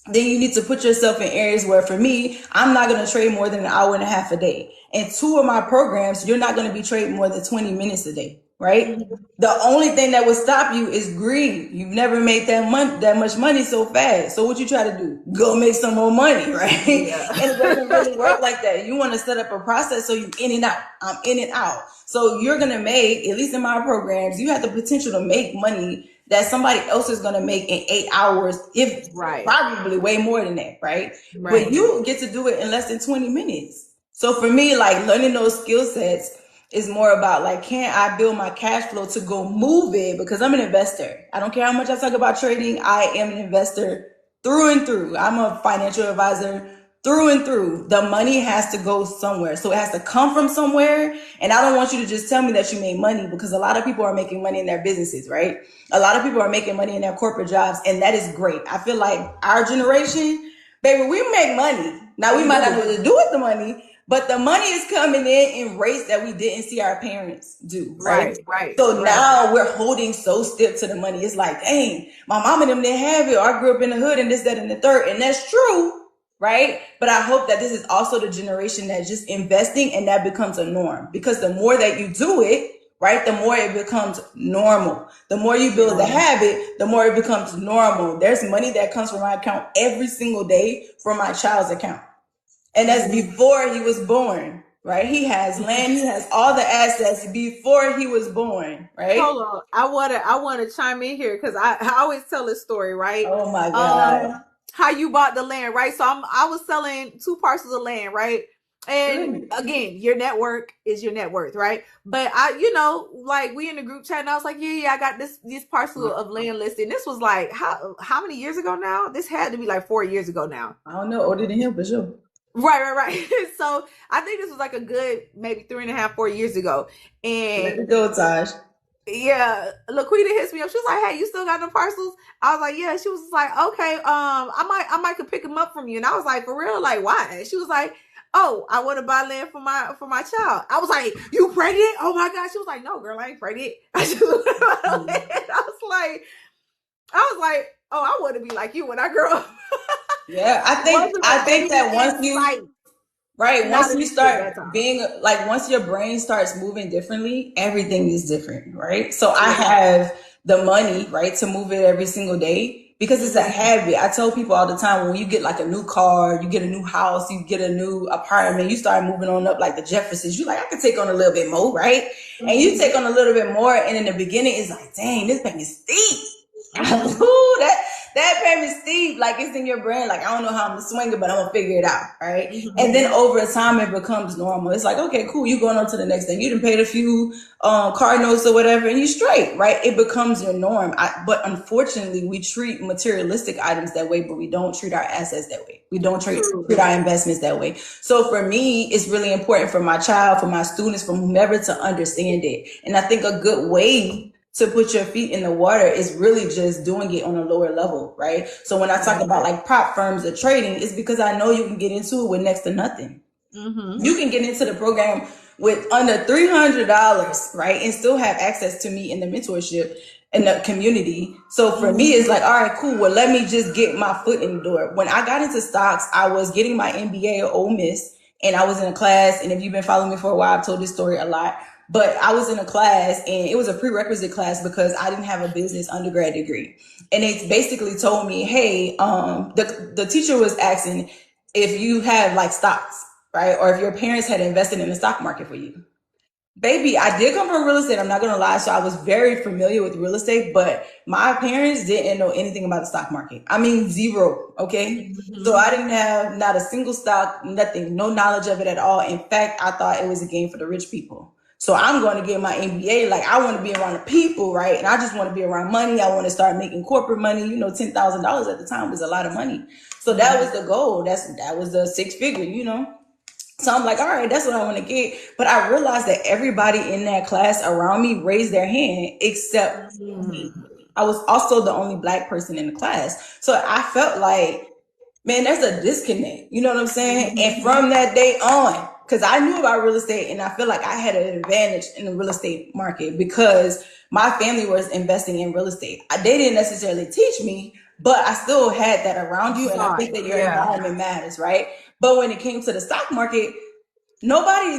then you need to put yourself in areas where, for me, I'm not going to trade more than an hour and a half a day. And 2 of my programs, you're not going to be trading more than 20 minutes a day, right? The only thing that would stop you is greed. You've never made that much money so fast. So what you try to do? Go make some more money, right? Yeah. And it doesn't really work like that. You want to set up a process so you in and out. I'm in and out. So you're going to make, at least in my programs, you have the potential to make money that somebody else is going to make in 8 hours, if probably way more than that, right? But you get to do it in less than 20 minutes. So for me, like, learning those skill sets is more about, like, can I build my cash flow to go move it? Because I'm an investor. I don't care how much I talk about trading. I am an investor through and through. I'm a financial advisor through and through. The money has to go somewhere. So it has to come from somewhere. And I don't want you to just tell me that you made money, because a lot of people are making money in their businesses, right? A lot of people are making money in their corporate jobs, and that is great. I feel like our generation, baby, we make money. Now we might not know what to do with the money, but the money is coming in rates that we didn't see our parents do, right? Right. So now we're holding so stiff to the money. It's like, dang, my mom and them didn't have it. Or I grew up in the hood and this, that, and the third. And that's true, right? But I hope that this is also the generation that's just investing and that becomes a norm. Because the more that you do it, right, the more it becomes normal. The more you build the habit, the more it becomes normal. There's money that comes from my account every single day from my child's account. And that's before he was born, right? He has land, he has all the assets before he was born, right? Hold on. I wanna chime in here because I always tell this story, right? Oh my God. How you bought the land, right? So I was selling 2 parcels of land, right? And again, your network is your net worth, right? But like we in the group chat, and I was like, yeah, I got this parcel of land listed. And this was like how many years ago now? This had to be like 4 years ago now. I don't know, older than him for sure. Right. So I think this was like a good maybe 3.5, 4 years ago. Let And it go, Taj. yeah, Laquita hits me up. She was like, "Hey, you still got the parcels?" I was like, "Yeah." She was like, "Okay, I might could pick them up from you." And I was like, "For real? Like, why?" And she was like, "Oh, I want to buy land for my child." I was like, "You pregnant? Oh my god!" She was like, "No, girl, I ain't pregnant." I just I was like, "Oh, I want to be like you when I grow up." Yeah, I think that once you right, once you start being like, once your brain starts moving differently, everything is different, right? So I have the money, right, to move it every single day because it's a habit. I tell people all the time, when you get like a new car, you get a new house, you get a new apartment, you start moving on up like the Jeffersons. You like, I could take on a little bit more, right? And you take on a little bit more, and in the beginning, it's like, dang, this thing is steep. Ooh, that payment steep, like it's in your brain, like I don't know how I'm gonna swing it, but I'm gonna figure it out, right? And then over time it becomes normal. It's like, okay, cool, you going on to the next thing. You done paid a few car notes or whatever, and you straight, right? It becomes your norm. But unfortunately, we treat materialistic items that way, but we don't treat our assets that way. We don't treat our investments that way. So for me, it's really important for my child, for my students, for whomever to understand it. And I think a good way to put your feet in the water is really just doing it on a lower level, right? So when I talk about like prop firms or trading, it's because I know you can get into it with next to nothing. You can get into the program with under $300, right? And still have access to me in the mentorship in the community. So for me, it's like, all right, cool. Well, let me just get my foot in the door. When I got into stocks, I was getting my MBA at Ole Miss, and I was in a class. And if you've been following me for a while, I've told this story a lot. But I was in a class, and it was a prerequisite class because I didn't have a business undergrad degree. And they basically told me, hey, the teacher was asking if you have like stocks, right? Or if your parents had invested in the stock market for you. Baby, I did come from real estate. I'm not going to lie. So I was very familiar with real estate, but my parents didn't know anything about the stock market. I mean, zero. Okay. So I didn't have not a single stock, nothing, no knowledge of it at all. In fact, I thought it was a game for the rich people. So I'm going to get my MBA. Like, I want to be around the people, right? And I just want to be around money. I want to start making corporate money. $10,000 at the time was a lot of money. So that was the goal. That was the 6-figure. So I'm like, all right, that's what I want to get. But I realized that everybody in that class around me raised their hand except me. I was also the only Black person in the class. So I felt like, man, there's a disconnect. You know what I'm saying? And from that day on, because I knew about real estate, and I feel like I had an advantage in the real estate market because my family was investing in real estate. They didn't necessarily teach me, but I still had that around you. And I think that your environment matters, right? But when it came to the stock market, nobody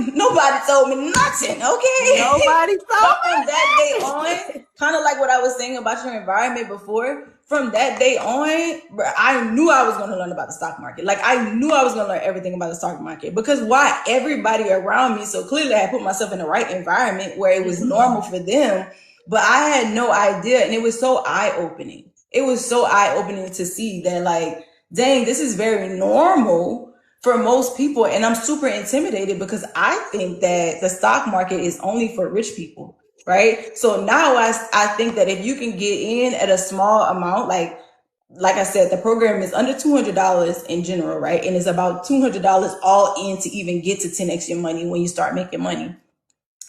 told me nothing, okay? Nobody told me. From that day on, kind of like what I was saying about your environment before, from that day on, I knew I was going to learn about the stock market. Like, I knew I was going to learn everything about the stock market because why? Everybody around me. So clearly I put myself in the right environment where it was normal for them, but I had no idea. And it was so eye-opening. It was so eye-opening to see that, like, dang, this is very normal for most people. And I'm super intimidated because I think that the stock market is only for rich people, right? So now I think that if you can get in at a small amount, like I said, the program is under $200 in general, right? And it's about $200 all in to even get to 10x your money when you start making money.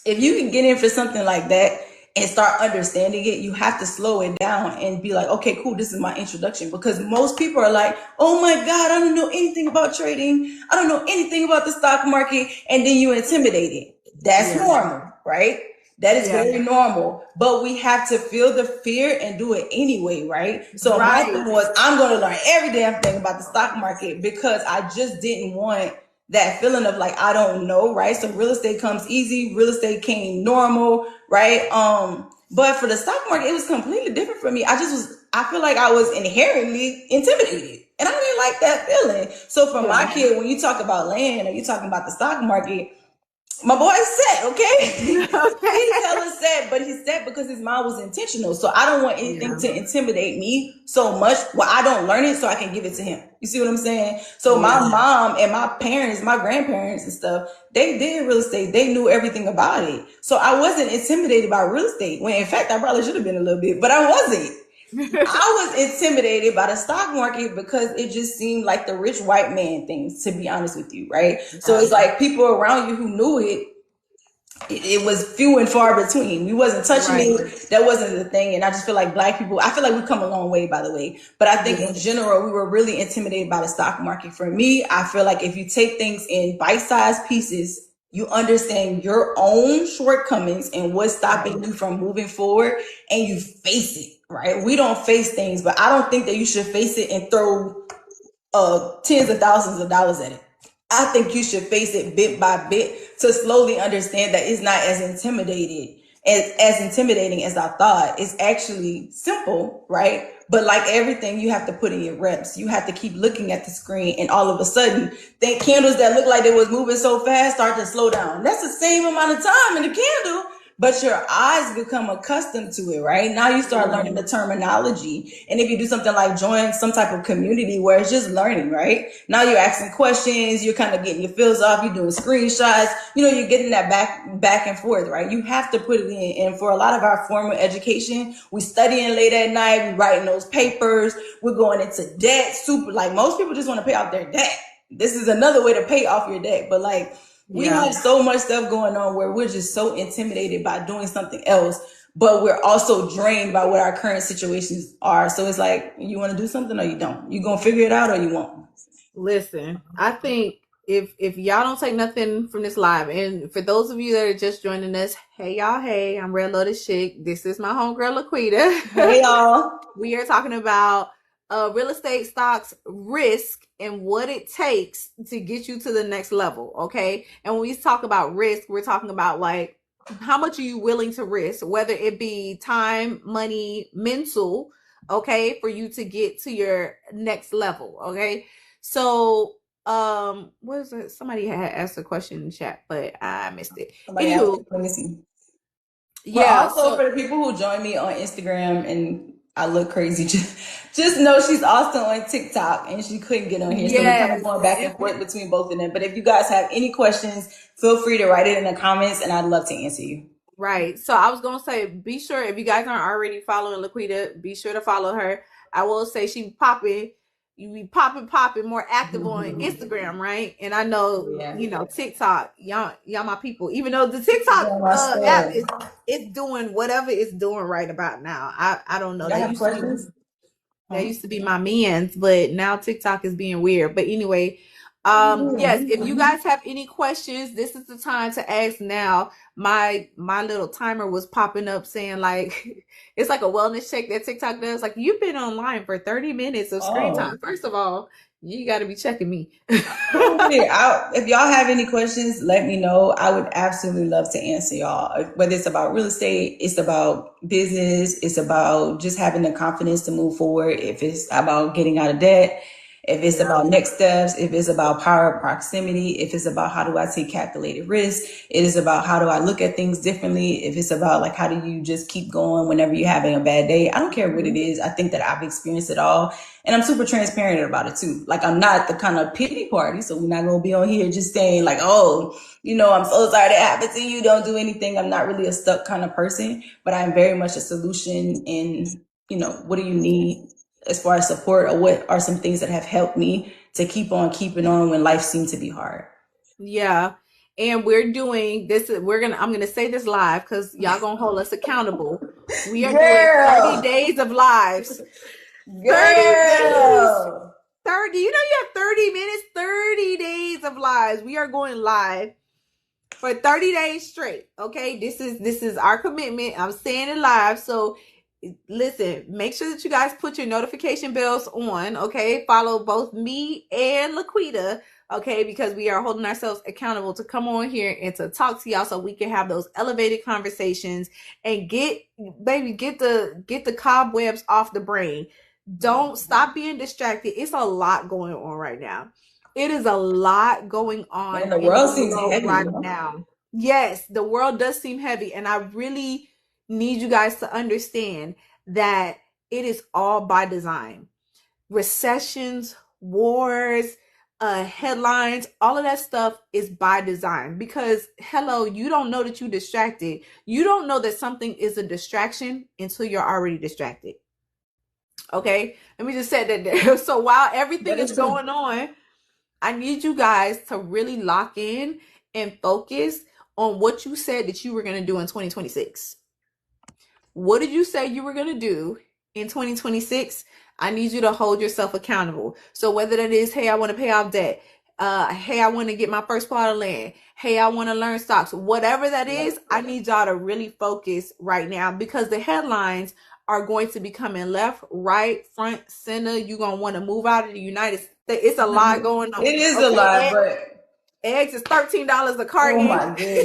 If you can get in for something like that, and start understanding it, you have to slow it down and be like, okay, cool, this is my introduction. Because most people are like, oh my God, I don't know anything about trading. I don't know anything about the stock market. And then you intimidated. That's Yeah. normal, right? That is Yeah. very normal. But we have to feel the fear and do it anyway, right? So my Right. thing was, I'm going to learn every damn thing about the stock market because I just didn't want that feeling of like I don't know, right? So real estate comes easy, real estate came normal, right? But for the stock market, it was completely different for me. I feel like I was inherently intimidated. And I didn't like that feeling. So for Yeah. my kid, when you talk about land or you talking about the stock market, my boy is set, okay? He's Okay. hella set, but he's set because his mind was intentional. So I don't want anything Yeah. to intimidate me so much. Well, I don't learn it so I can give it to him. You see what I'm saying? So my Yeah. mom and my parents, my grandparents and stuff, they did real estate. They knew everything about it. So I wasn't intimidated by real estate. When in fact I probably should have been a little bit, but I wasn't. I was intimidated by the stock market because it just seemed like the rich white man things, to be honest with you, right? So Yeah. it's like people around you who knew it was few and far between. We wasn't touching Right. it. That wasn't the thing. And I just feel like black people, I feel like we've come a long way, by the way. But I think Yeah. in general, we were really intimidated by the stock market. For me, I feel like if you take things in bite-sized pieces, you understand your own shortcomings and what's stopping you from moving forward, and you face it, right? We don't face things, but I don't think that you should face it and throw tens of thousands of dollars at it. I think you should face it bit by bit to slowly understand that it's not as intimidating as I thought. It's actually simple, right? But like everything, you have to put in your reps. You have to keep looking at the screen, and all of a sudden, think candles that look like they was moving so fast start to slow down. That's the same amount of time in the candle, but your eyes become accustomed to it, right? Now you start Yeah. learning the terminology. And if you do something like join some type of community where it's just learning, right? Now you're asking questions, you're kind of getting your feels off, you're doing screenshots, you're getting that back and forth, right? You have to put it in. And for a lot of our formal education, we studying late at night, we writing those papers, we're going into debt, super like most people just want to pay off their debt. This is another way to pay off your debt. But like we Yeah. have so much stuff going on where we're just so intimidated by doing something else, but we're also drained by what our current situations are. So it's like, you want to do something or you don't. You gonna figure it out or you won't. Listen, I think if y'all don't take nothing from this live, and for those of you that are just joining us, hey y'all, hey, I'm Red Lotus Chick. This is my homegirl Hey Laquita. y'all. We are talking about real estate stocks risk and what it takes to get you to the next level. Okay. And when we talk about risk, we're talking about like how much are you willing to risk, whether it be time, money, mental, okay, for you to get to your next level. Okay. So what is it? Somebody had asked a question in the chat, but I missed it. Somebody asked, Anywho, let me see. But yeah, also so for the people who join me on Instagram and I look crazy, just know she's also on TikTok and she couldn't get on here. So we're kind of yes. going back and forth between both of them. But if you guys have any questions, feel free to write it in the comments and I'd love to answer you. Right. So I was gonna say, be sure if you guys aren't already following Laquita, be sure to follow her. I will say she popping, you be popping more active on Instagram, right? And I know, Yeah. TikTok, y'all my people. Even though the TikTok Yeah, my app stuff. is it's doing whatever it's doing right about now. I don't know. Y'all have questions? That Huh? used to be my man's, but now TikTok is being weird. But anyway, yes, if you Yeah. guys have any questions, this is the time to ask now. My little timer was popping up saying like it's like a wellness check that TikTok does. Like you've been online for 30 minutes of screen Oh. time. First of all, you got to be checking me. Here, if y'all have any questions, let me know. I would absolutely love to answer y'all. Whether it's about real estate, it's about business, it's about just having the confidence to move forward. If it's about getting out of debt, if it's Yeah. about next steps, if it's about power of proximity, if it's about how do I take calculated risk, it is about how do I look at things differently. If it's about like how do you just keep going whenever you're having a bad day, I don't care what it is. I think that I've experienced it all. And I'm super transparent about it too. Like I'm not the kind of pity party, so we're not gonna be on here just saying like, oh, I'm so sorry that happened to you. Don't do anything. I'm not really a stuck kind of person, but I'm very much a solution. In what do you need as far as support, or what are some things that have helped me to keep on keeping on when life seemed to be hard. Yeah. and we're doing this. I'm gonna say this live because y'all gonna hold us accountable. We are doing 30 Girl, days of lives. 30 days. girl. 30. You know you have 30 minutes, 30 days of lives. We are going live for 30 days straight. Okay, this is our commitment. I'm saying it live. So listen, make sure that you guys put your notification bells on. Okay, follow both me and Laquita. Okay, because we are holding ourselves accountable to come on here and to talk to y'all so we can have those elevated conversations and get the cobwebs off the brain. Don't stop being distracted. It's a lot going on right now. It is a lot going Man, on the in world the seems world heavy, right you know? now. Yes, the world does seem heavy, and I really need you guys to understand that it is all by design. Recessions, wars, headlines, all of that stuff is by design because, hello, you don't know that you're distracted. You don't know that something is a distraction until you're already distracted. Okay, let me just say that there. So while But everything is it's true. going on, I need you guys to really lock in and focus on what you said that you were going to do in 2026. What did you say you were going to do in 2026? I need you to hold yourself accountable. So whether that is, hey, I want to pay off debt. Hey, I want to get my first plot of land. Hey, I want to learn stocks. Whatever that is, I need y'all to really focus right now because the headlines are going to be coming left, right, front, center. You're going to want to move out of the United States. It's a lot going on. It is a lot, Okay, but eggs is $13 a oh carton. my goodness.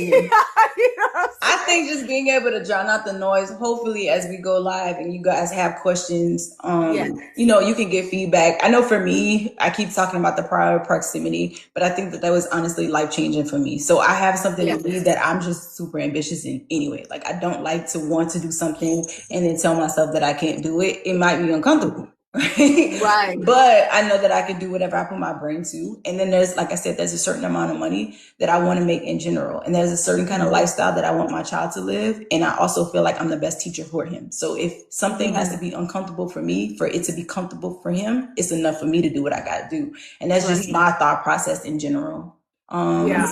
You know what I'm I saying? think just being able to drown out the noise, hopefully as we go live and you guys have questions, Yes. you can get feedback. I know for me, I keep talking about the prior proximity, but I think that was honestly life changing for me. So I have something Yeah. in me that I'm just super ambitious in anyway. Like I don't like to want to do something and then tell myself that I can't do it. It might be uncomfortable. Right. Right. But I know that I can do whatever I put my brain to. And then there's, like I said, there's a certain amount of money that I want to make in general. And there's a certain kind of lifestyle that I want my child to live. And I also feel like I'm the best teacher for him. So if something has to be uncomfortable for me, for it to be comfortable for him, it's enough for me to do what I got to do. And that's just Right. my thought process in general. Yeah.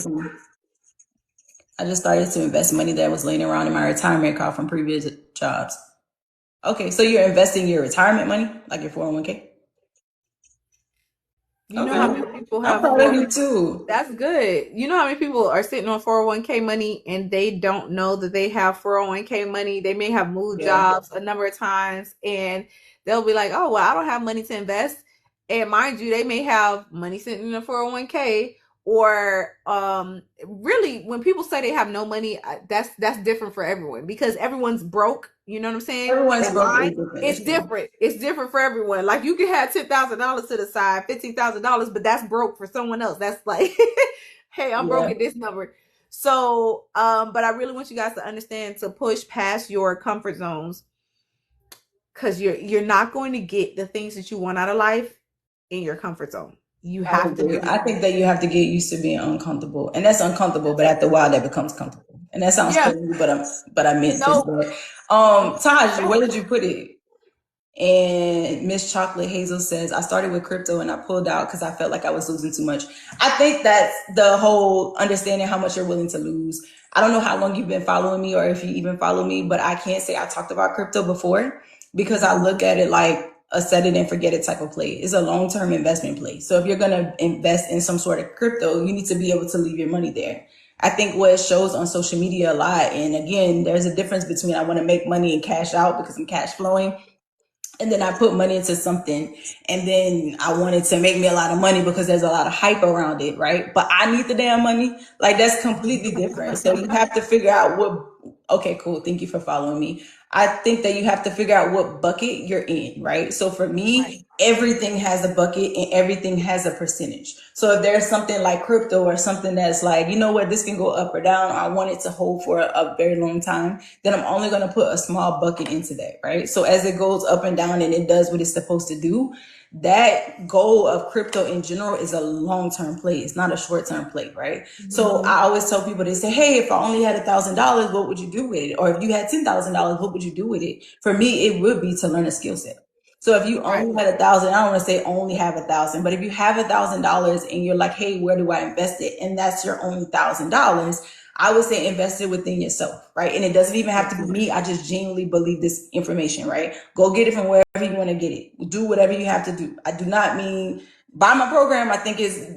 I just started to invest money that was laying around in my retirement account from previous jobs. Okay, so you're investing your retirement money, like your 401k? You know how many Okay. people I'm have proud of four? you too. That's good. You know how many people are sitting on 401k money and they don't know that they have 401k money? They may have moved Yeah. jobs a number of times and they'll be like, oh, well, I don't have money to invest. And mind you, they may have money sitting in a 401k or really when people say they have no money, that's different for everyone because everyone's broke. You know what I'm saying? Everyone's That growth line, is different. it's That's true. different. It's different for everyone. Like you can have $10,000 to the side, $15,000, but that's broke for someone else. That's like, hey, I'm broke Yeah. at this number. So, but I really want you guys to understand to push past your comfort zones because you're not going to get the things that you want out of life in your comfort zone. You I have to agree. I do, think that you have to get used to being uncomfortable, and that's uncomfortable. But after a while, that becomes comfortable. And that sounds yeah. crazy, but I meant to No, say. Taj, where did you put it? And Miss Chocolate Hazel says, I started with crypto and I pulled out because I felt like I was losing too much. I think that's the whole understanding how much you're willing to lose. I don't know how long you've been following me or if you even follow me, but I can't say I talked about crypto before because I look at it like a set it and forget it type of play. It's a long-term investment play. So if you're going to invest in some sort of crypto, you need to be able to leave your money there. I think what it shows on social media a lot, and again, there's a difference between I want to make money and cash out because I'm cash flowing, and then I put money into something and then I wanted to make me a lot of money because there's a lot of hype around it, right? But I need the damn money. Like that's completely different. So you have to figure out what, okay, cool. Thank you for following me. I think that you have to figure out what bucket you're in, right? So for right, me, everything has a bucket and everything has a percentage. So if there's something like crypto or something that's like, you know what, this can go up or down, I want it to hold for a very long time, then I'm only going to put a small bucket into that, right? So as it goes up and down and it does what it's supposed to do, that goal of crypto in general is a long-term play. It's not a short-term play, right? So I always tell people, they say, hey, if I only had $1,000, what would you do with it? Or if you had $10,000, what would you do with it? For me, it would be to learn a skill set. So if you Right. only had 1,000, I don't want to say only have 1,000, but if you have $1,000 and you're like, hey, where do I invest it? And that's your only $1,000, I would say invest it within yourself, right? And it doesn't even have to be me. I just genuinely believe this information, right? Go get it from wherever you want to get it. Do whatever you have to do. I do not mean buy my program. I think is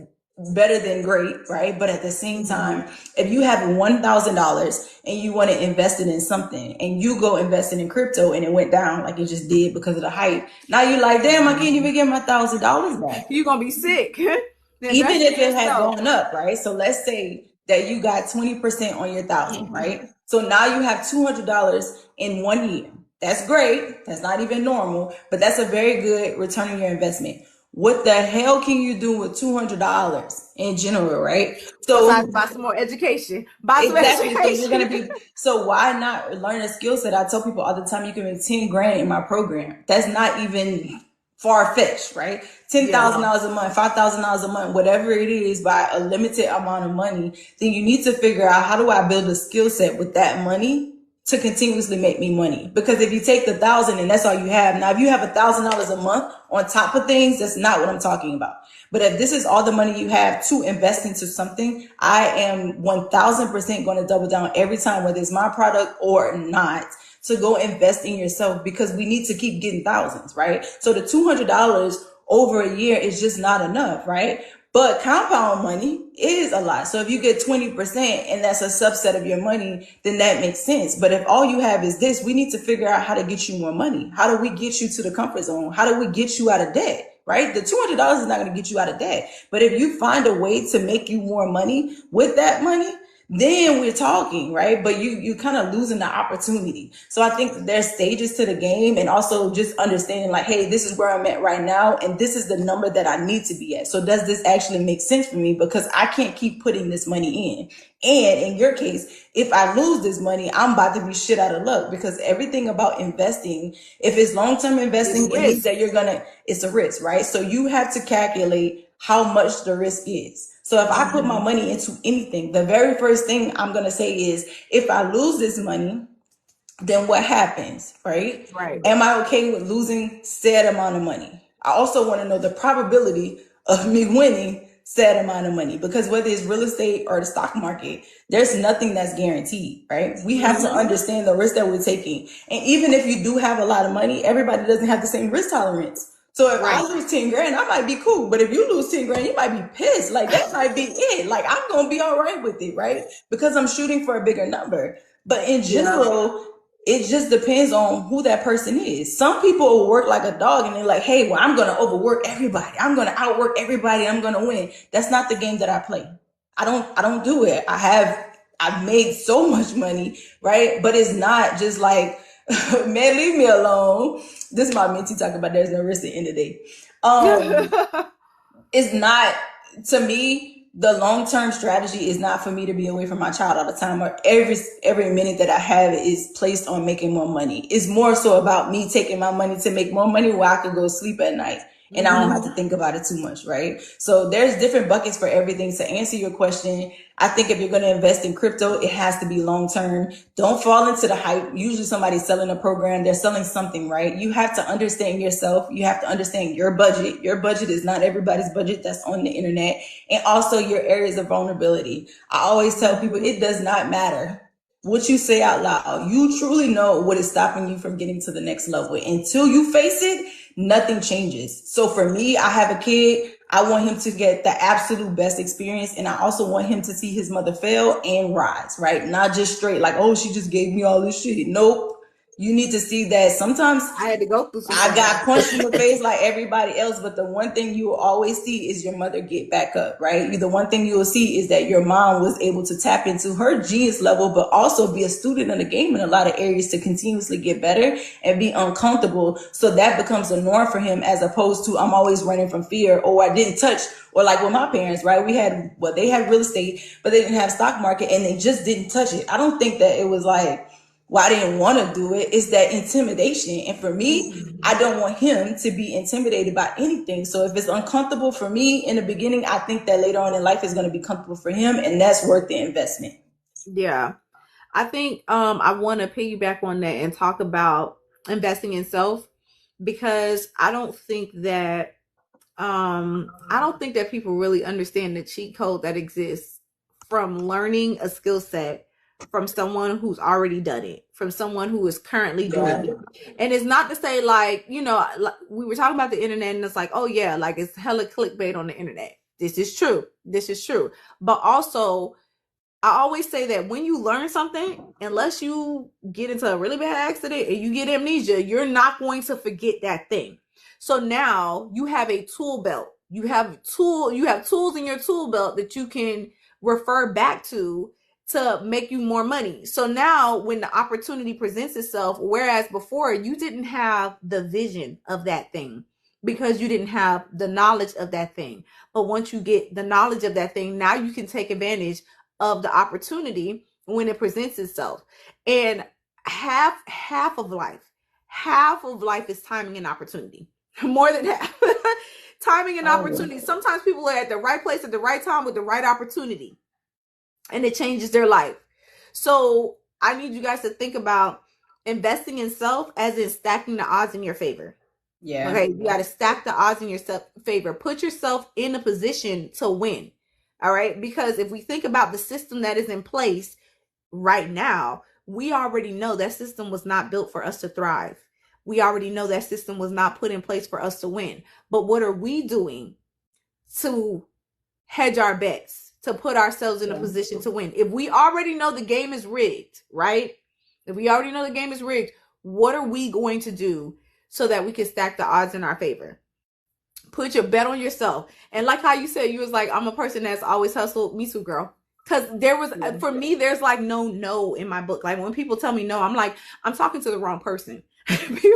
better than great, right? But at the same time, if you have $1,000 and you want to invest it in something and you go invest it in crypto and it went down like it just did because of the hype, now you're like, damn, I can't even get my $1,000 back. You're gonna be sick. Even Invest if in it had yourself. gone up, right? So let's say that you got 20% on your 1,000, Mhm. right? So now you have $200 in 1 year. That's great. That's not even normal, but that's a very good return on your investment. What the hell can you do with $200 in general, right? Besides, So buy some more education. Buy some exactly. So you're education. gonna be so why not learn a skill set? I tell people all the time you can make 10 grand in my program. That's not even far fetched, right? Ten Yeah. thousand dollars a month, $5,000 a month, whatever it is by a limited amount of money, then you need to figure out how do I build a skill set with that money to continuously make me money. Because if you take the 1,000 and that's all you have, now if you have $1,000 a month on top of things, that's not what I'm talking about. But if this is all the money you have to invest into something, I am 1,000% going to double down every time, whether it's my product or not, to go invest in yourself because we need to keep getting thousands, right? So the $200 over a year is just not enough, right? But compound money is a lot. So if you get 20% and that's a subset of your money, then that makes sense. But if all you have is this, we need to figure out how to get you more money. How do we get you to the comfort zone? How do we get you out of debt? Right? The $200 is not going to get you out of debt. But if you find a way to make you more money with that money, then we're talking, right? But you kind of losing the opportunity. So I think that there's stages to the game, and also just understanding like, hey, this is where I'm at right now, and this is the number that I need to be at. So does this actually make sense for me? Because I can't keep putting this money in. And in your case, if I lose this money, I'm about to be shit out of luck, because everything about investing, if it's long-term It's investing, it means risk. that it's a risk, right? So you have to calculate how much the risk is. So if I put my money into anything, the very first thing I'm going to say is, if I lose this money, then what happens, right? Right. Am I okay with losing said amount of money? I also want to know the probability of me winning said amount of money, because whether it's real estate or the stock market, there's nothing that's guaranteed, right? We have to understand the risk that we're taking. And even if you do have a lot of money, everybody doesn't have the same risk tolerance. So if I Right. lose 10 grand, I might be cool. But if you lose 10 grand, you might be pissed. Like that might be it. Like I'm going to be all right with it, right? Because I'm shooting for a bigger number. But in Yeah. general, it just depends on who that person is. Some people will work like a dog and they're like, hey, well, I'm going to overwork everybody. I'm going to outwork everybody. I'm going to win. That's not the game that I play. I don't do it. I've made so much money, right? But it's not just like, man, leave me alone. This is my mentee talking about there's no risk at the end of the day. Um, it's not, to me, the long-term strategy is not for me to be away from my child all the time, or every minute that I have is placed on making more money. It's more so about me taking my money to make more money where I could go sleep at night and I don't have to think about it too much, right? So there's different buckets for everything. To answer your question, I think if you're going to invest in crypto, it has to be long term. Don't fall into the hype. Usually somebody's selling a program, they're selling something, right? You have to understand yourself. You have to understand your budget. Your budget is not everybody's budget that's on the internet. And also your areas of vulnerability. I always tell people it does not matter what you say out loud. You truly know what is stopping you from getting to the next level. Until you face it, nothing changes. So for me, I have a kid. I want him to get the absolute best experience. And I also want him to see his mother fail and rise, right? Not just straight like, oh, she just gave me all this shit. Nope. You need to see that sometimes I had to go through some I things. got punched in the face like everybody else, but the one thing you will always see is your mother get back up, right? The one thing you will see is that your mom was able to tap into her genius level, but also be a student in the game in a lot of areas to continuously get better and be uncomfortable. So that becomes a norm for him, as opposed to I'm always running from fear, or I didn't touch, or like with my parents, right? They had real estate, but they didn't have stock market and they just didn't touch it. I don't think that it was like, well, I didn't want to do it. It's that intimidation. And for me, I don't want him to be intimidated by anything. So if it's uncomfortable for me in the beginning, I think that later on in life is going to be comfortable for him, and that's worth the investment. Yeah. I think I want to piggyback on that and talk about investing in self, because I don't think that people really understand the cheat code that exists from learning a skill set from someone who's already done it, from someone who is currently doing Yeah. it. And it's not to say, like, like we were talking about the internet, and it's like, oh yeah, like it's hella clickbait on the internet. This is true. This is true. But also, I always say that when you learn something, unless you get into a really bad accident and you get amnesia, you're not going to forget that thing. So now you have a tool belt. You have tools in your tool belt that you can refer back to make you more money. So now when the opportunity presents itself, whereas before you didn't have the vision of that thing because you didn't have the knowledge of that thing. But once you get the knowledge of that thing, now you can take advantage of the opportunity when it presents itself. And half of life is timing and opportunity. More than half. Timing and Oh, opportunity. Sometimes people are at the right place at the right time with the right opportunity, and it changes their life. So I need you guys to think about investing in self as in stacking the odds in your favor. yeah. Okay, you got to stack the odds in your favor. Put yourself in a position to win. All right, because if we think about the system that is in place right now, we already know that system was not built for us to thrive. We already know that system was not put in place for us to win. But what are we doing to hedge our bets, to put ourselves in a Yeah. position to win? If we already know the game is rigged, right? If we already know the game is rigged, what are we going to do so that we can stack the odds in our favor? Put your bet on yourself. And like how you said, you was like, I'm a person that's always hustled. Me too, girl. Because there was, Yeah. for me, there's like no in my book. Like when people tell me no, I'm like, I'm talking to the wrong person.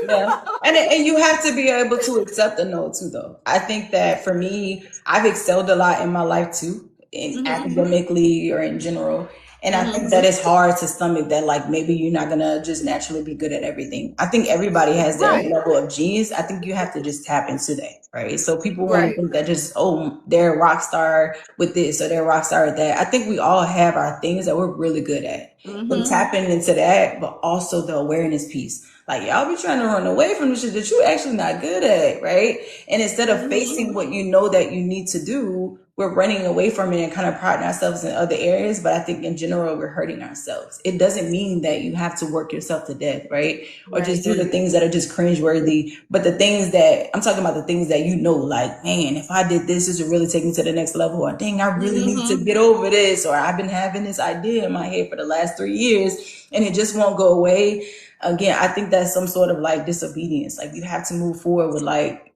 Yeah. And you have to be able to accept a no too though. I think that for me, I've excelled a lot in my life too, in Mm-hmm. academically or in general. And I Mm-hmm. think that it's hard to stomach that like maybe you're not gonna just naturally be good at everything. I think everybody has their own Right. level of genius. I think you have to just tap into that, right? So people want to Right. think that just, oh, they're a rock star with this or they're a rock star with that. I think we all have our things that we're really good at. And Mm-hmm. tapping into that, but also the awareness piece. Like y'all be trying to run away from the shit that you actually not good at, right? And instead of Mm-hmm. facing what you know that you need to do, we're running away from it and kind of priding ourselves in other areas. But I think in general, we're hurting ourselves. It doesn't mean that you have to work yourself to death, right? Or just Right. do the things that are just cringeworthy. But the things that I'm talking about, the things that you know, like, man, if I did this would really take me to the next level. Or dang, I really need to Mm-hmm. get over this. Or I've been having this idea in my head for the last 3 years and it just won't go away. Again, I think that's some sort of like disobedience. Like you have to move forward with like,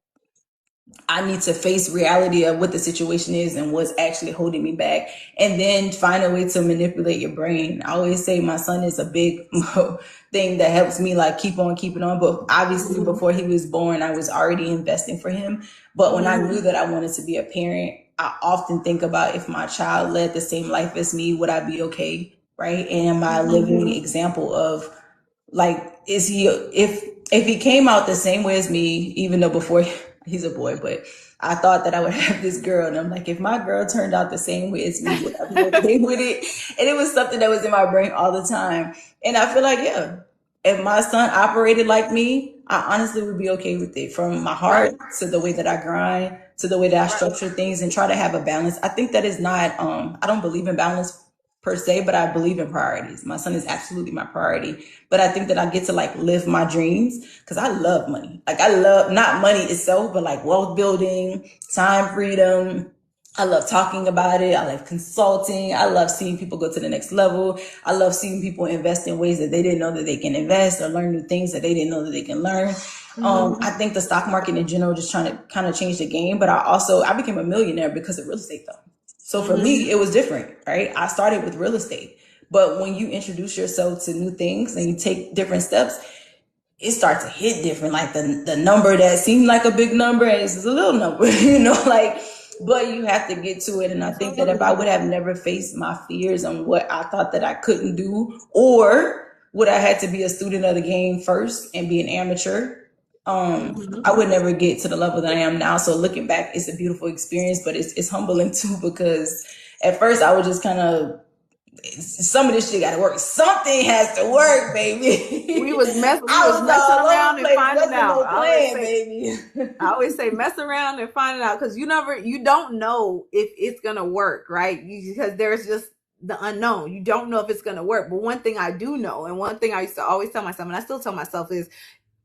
I need to face reality of what the situation is and what's actually holding me back. And then find a way to manipulate your brain. I always say my son is a big thing that helps me like keep on keeping on. But obviously before he was born, I was already investing for him. But when I Mm-hmm. knew that I wanted to be a parent, I often think about if my child led the same life as me, would I be okay? Right? And am I a Mm-hmm. living example of like is he if he came out the same way as me, even though before he's a boy, but I thought that I would have this girl, and I'm like, if my girl turned out the same way as me, would I be okay with it? And it was something that was in my brain all the time. And I feel like, yeah, if my son operated like me, I honestly would be okay with it. From my heart Right. to the way that I grind, to the way that I Right. structure things and try to have a balance. I think that is not I don't believe in balance per se, but I believe in priorities. My son is absolutely my priority. But I think that I get to like live my dreams because I love money. Like I love not money itself, but like wealth building, time freedom. I love talking about it. I love consulting. I love seeing people go to the next level. I love seeing people invest in ways that they didn't know that they can invest or learn new things that they didn't know that they can learn. Mm-hmm. I think the stock market in general just trying to kind of change the game. But I became a millionaire because of real estate though. So for Mm-hmm. me, it was different, right? I started with real estate. But when you introduce yourself to new things and you take different steps, it starts to hit different. Like the number that seemed like a big number is a little number, like, but you have to get to it. And I think that if I would have never faced my fears on what I thought that I couldn't do, or would I had to be a student of the game first and be an amateur, Mm-hmm. I would never get to the level that I am now. So looking back, it's a beautiful experience, but it's humbling too because at first I was just kind of some of this shit gotta work. Something has to work, baby. We was I was messing all over around the and place. finding Wasn't out. no plan, baby. I always say mess around and find it out, because you don't know if it's gonna work, right? Because there's just the unknown. You don't know if it's gonna work. But one thing I do know, and one thing I used to always tell myself, and I still tell myself, is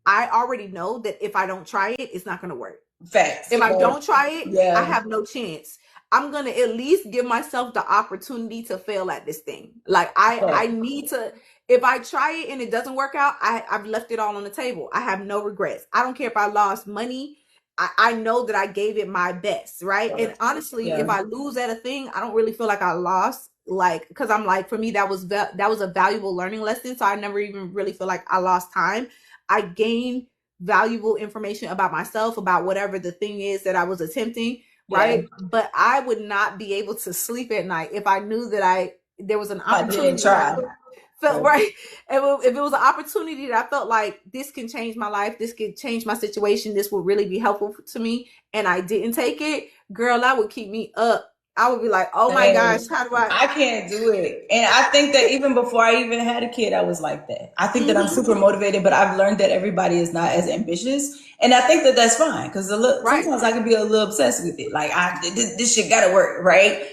I already know that if I don't try it, it's not gonna work. Facts. If I don't try it, I Yeah. have no chance. I'm gonna at least give myself the opportunity to fail at this thing. Like I need to. If I try it and it doesn't work out, I've left it all on the table. I have no regrets. I don't care if I lost money. I know that I gave it my best, right? And honestly, if I lose at a thing, I don't really feel like I lost. Like, because I'm like, for me, that was a valuable learning lesson. So I never even really feel like I lost time. I gained valuable information about myself, about whatever the thing is that I was attempting, right? Yeah. But I would not be able to sleep at night if I knew that there was an I didn't opportunity that try. I felt right. If it was an opportunity that I felt like this can change my life, this could change my situation, this would really be helpful to me, and I didn't take it, girl, that would keep me up. I would be like, oh my Dang. gosh, how do I? I can't do it. And I think that even before I even had a kid, I was like that. I think that I'm Mhm. super motivated, but I've learned that everybody is not as ambitious. And I think that that's fine because Right. sometimes I can be a little obsessed with it. Like, this shit gotta work, right?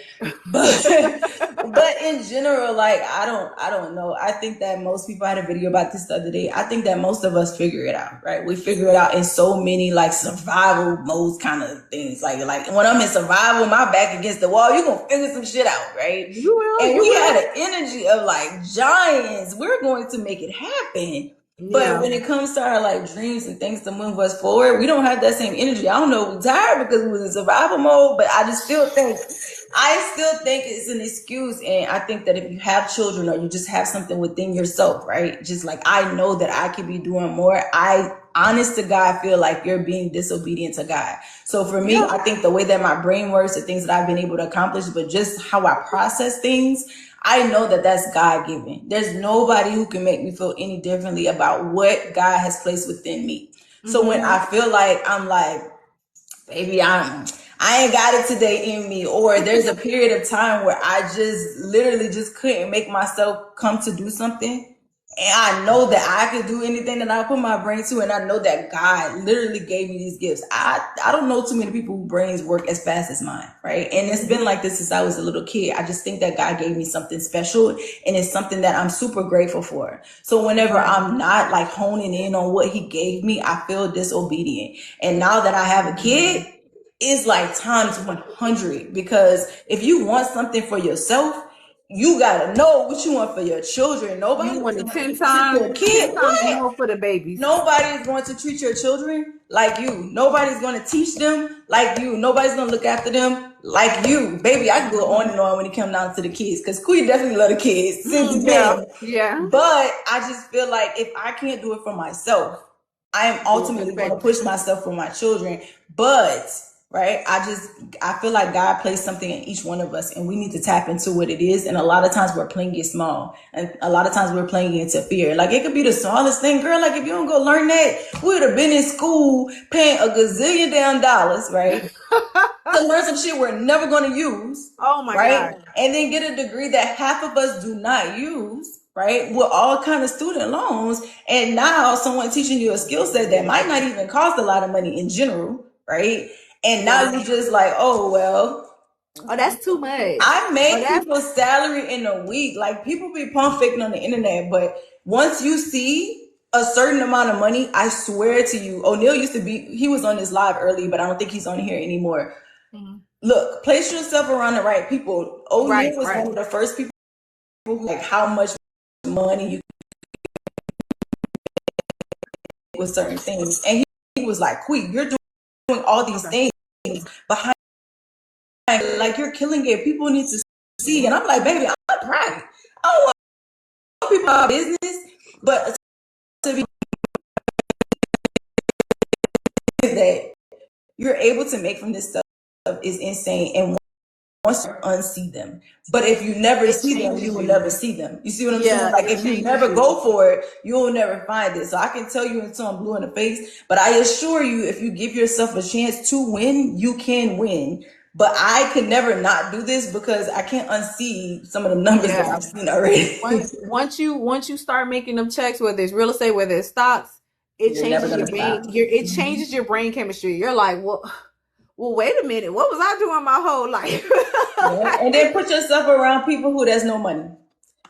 But but in general, like I don't know. I think that most people, I had a video about this the other day. I think that most of us figure it out, right? We figure it out in so many like survival modes kind of things. Like when I'm in survival, my back against the wall, you're gonna figure some shit out, right? You will, And you we will. had an energy of like giants. We're going to make it happen. But Yeah. when it comes to our like dreams and things to move us forward, we don't have that same energy. I don't know if we're tired because we was in survival mode, but I still think it's an excuse. And I think that if you have children or you just have something within yourself, right? Just like, I know that I could be doing more. I honest to God feel like you're being disobedient to God. So for me, Yeah. I think the way that my brain works, the things that I've been able to accomplish, but just how I process things, I know that that's God given. There's nobody who can make me feel any differently about what God has placed within me. So when I feel like I'm like, baby, I ain't got it today in me, or there's a period of time where I just literally just couldn't make myself come to do something. And I know that I could do anything that I put my brain to, and I know that God literally gave me these gifts. I don't know too many people whose brains work as fast as mine, right? And it's been like this since I was a little kid. I just think that God gave me something special, and it's something that I'm super grateful for. So whenever I'm not like honing in on what He gave me, I feel disobedient. And now that I have a kid, it's like times 100, because if you want something for yourself, you gotta know what you want for your children. You Nobody's want it gonna 10 treat times, your 10 kid. times What? more for the babies. Nobody is going to treat your children like you. Nobody's going to teach them like you. Nobody's going to look after them like you. Baby, I can go on and on when it comes down to the kids, because Queen definitely love the kids since the Yeah. beginning. Yeah. But I just feel like if I can't do it for myself, I am ultimately going to push myself for my children. But right, I feel like God placed something in each one of us, and we need to tap into what it is. And a lot of times we're playing it small, and a lot of times we're playing it into fear. Like, it could be the smallest thing, girl. Like, if you don't go learn that, we would have been in school paying a gazillion damn dollars, right, to learn some shit we're never going to use, Oh my right? God. And then get a degree that half of us do not use, right? With all kind of student loans. And now someone teaching you a skill set that might not even cost a lot of money in general, right? And now Yeah. you're just like, oh, well, Oh, that's too much. I Oh, make that's people's salary in a week. Like, people be pump faking on the internet, but once you see a certain amount of money, I swear to you, O'Neal he was on this live early, but I don't think he's on here anymore. Look, place yourself around the right people. right, O'Neal was right. one of the first people who, like, how much money you get with certain things. And he was like, Queen, you're doing all these things behind, like, you're killing it. People need to see. And I'm like, baby, I'm not private. I don't want people in my business, but to be that you're able to make from this stuff is insane. And once you unsee them, but if you never see them, you will never see them. You see what I'm saying? Like, if you never go for it, you will never find it. So I can tell you until I'm blue in the face, but I assure you, if you give yourself a chance to win, you can win. But I could never not do this because I can't unsee some of the numbers that Yeah. I've seen already. Once you start making them checks, whether it's real estate, whether it's stocks, it You're never changes gonna your stop. brain. It changes your brain chemistry. You're like, well, wait a minute. What was I doing my whole life? Yeah. And then put yourself around people who there's no money.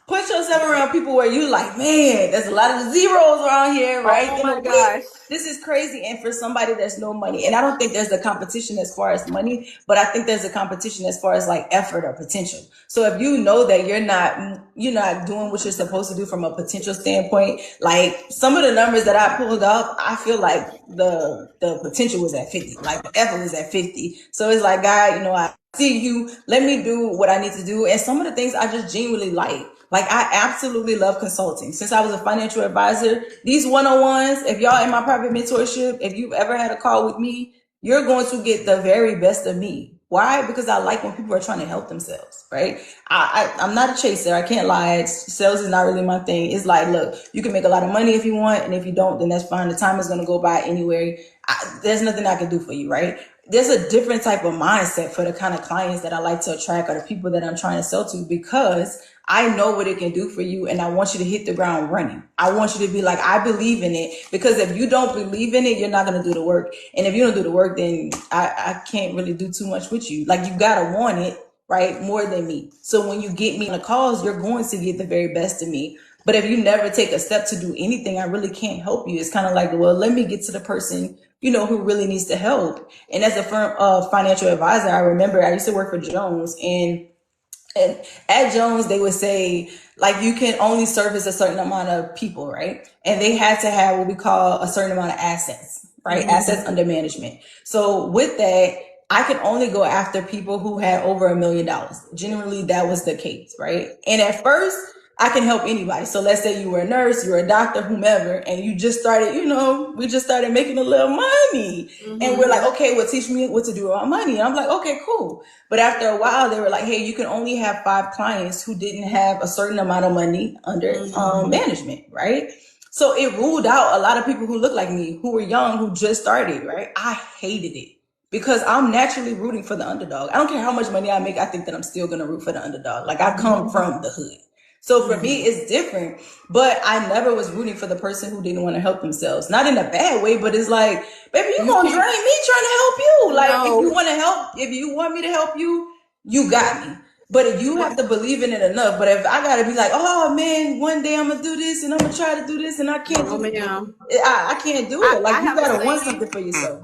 Put yourself around people where you like, man, there's a lot of zeros around here, right? Oh You my know, gosh. this is crazy. And for somebody that's no money, and I don't think there's a competition as far as money, but I think there's a competition as far as like effort or potential. So if you know that you're not doing what you're supposed to do from a potential standpoint, like some of the numbers that I pulled up, I feel like the potential was at 50, like the effort was at 50. So it's like, God, I see you, let me do what I need to do. And some of the things I just genuinely like. Like I absolutely love consulting. Since I was a financial advisor, these one-on-ones, if y'all in my private mentorship, if you've ever had a call with me, you're going to get the very best of me. Why? Because I like when people are trying to help themselves, right? I'm not a chaser. I can't lie. Sales is not really my thing. It's like, look, you can make a lot of money if you want, and if you don't, then that's fine. The time is going to go by anyway. There's nothing I can do for you, right? There's a different type of mindset for the kind of clients that I like to attract or the people that I'm trying to sell to, because I know what it can do for you, and I want you to hit the ground running. I want you to be like, I believe in it, because if you don't believe in it, you're not going to do the work. And if you don't do the work, then I can't really do too much with you. Like, you got to want it, right? More than me. So when you get me on the calls, you're going to get the very best of me. But if you never take a step to do anything, I really can't help you. It's kind of like, well, let me get to the person, who really needs the help. And as a financial advisor, I remember I used to work for Jones, and at Jones, they would say, like, you can only service a certain amount of people, right? And they had to have what we call a certain amount of assets, right? Assets under management. So with that, I could only go after people who had over $1 million. Generally, that was the case, right? And at first, I can help anybody. So let's say you were a nurse, you were a doctor, whomever, and you just started, we just started making a little money. And we're like, okay, well, teach me what to do with my money. And I'm like, okay, cool. But after a while, they were like, hey, you can only have 5 clients who didn't have a certain amount of money under management, right? So it ruled out a lot of people who look like me, who were young, who just started, right? I hated it because I'm naturally rooting for the underdog. I don't care how much money I make. I think that I'm still going to root for the underdog. Like, I come from the hood. So for me, it's different, but I never was rooting for the person who didn't want to help themselves. Not in a bad way, but it's like, baby, you gonna drain me trying to help you. Like, if you want to help, if you want me to help you, you got me. But if you have to believe in it enough. But if I gotta be like, oh man, one day I'm gonna do this and I'm gonna try to do this and I can't Oh do it, man. I can't do I, it. I Like, you have a gotta want saying. something for yourself.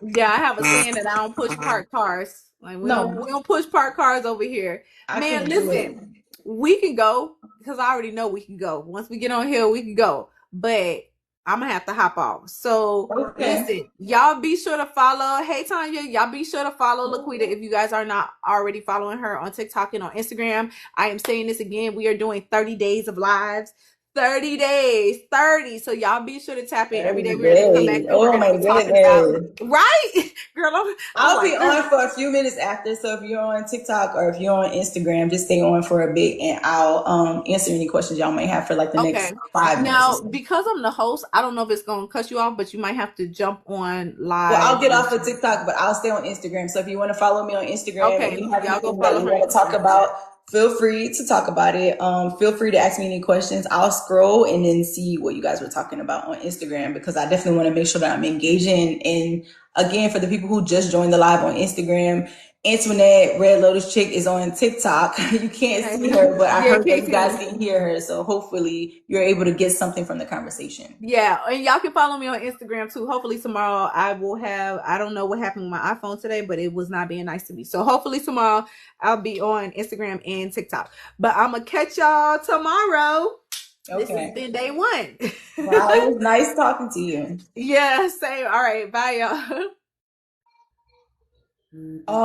Yeah, I have a saying that I don't push parked cars. Like we No, don't push parked cars over here. I Man, can't do listen, it. we can go because I already know we can go. Once we get on hill, we can go. But I'm gonna have to hop off. So Okay. listen, y'all be sure to follow. Hey Tanya, y'all be sure to follow Laquita if you guys are not already following her on TikTok and on Instagram. I am saying this again. We are doing 30 days of lives. 30 days, 30. So y'all be sure to tap in every day. 30 We're gonna come back days. and we're Oh gonna my be talking about goodness. right, girl. I'm I'll be like, girl. on for a few minutes after. So if you're on TikTok or if you're on Instagram, just stay on for a bit and I'll answer any questions y'all may have for like the Okay. next 5 minutes or Now, so. because I'm the host, I don't know if it's gonna cut you off, but you might have to jump on Well, I'll live. get off of TikTok, but I'll stay on Instagram. So if you want to follow me on Instagram and Okay, you have y'all go anything that follow you her on want to talk Instagram. about, feel free to talk about it. Feel free to ask me any questions. I'll scroll and then see what you guys were talking about on Instagram, because I definitely want to make sure that I'm engaging. And again, for the people who just joined the live on Instagram, Antoinette Red Lotus Chick is on TikTok. You can't see her, but I Yeah, heard that can't you see guys me. can hear her. So hopefully you're able to get something from the conversation. Yeah, and y'all can follow me on Instagram too. Hopefully tomorrow I will have. I don't know what happened with my iPhone today, but it was not being nice to me. So hopefully tomorrow I'll be on Instagram and TikTok. But I'm gonna catch y'all tomorrow. This has Okay. been day one. Wow, it was nice talking to you. Yeah, same. All right, bye y'all. Oh,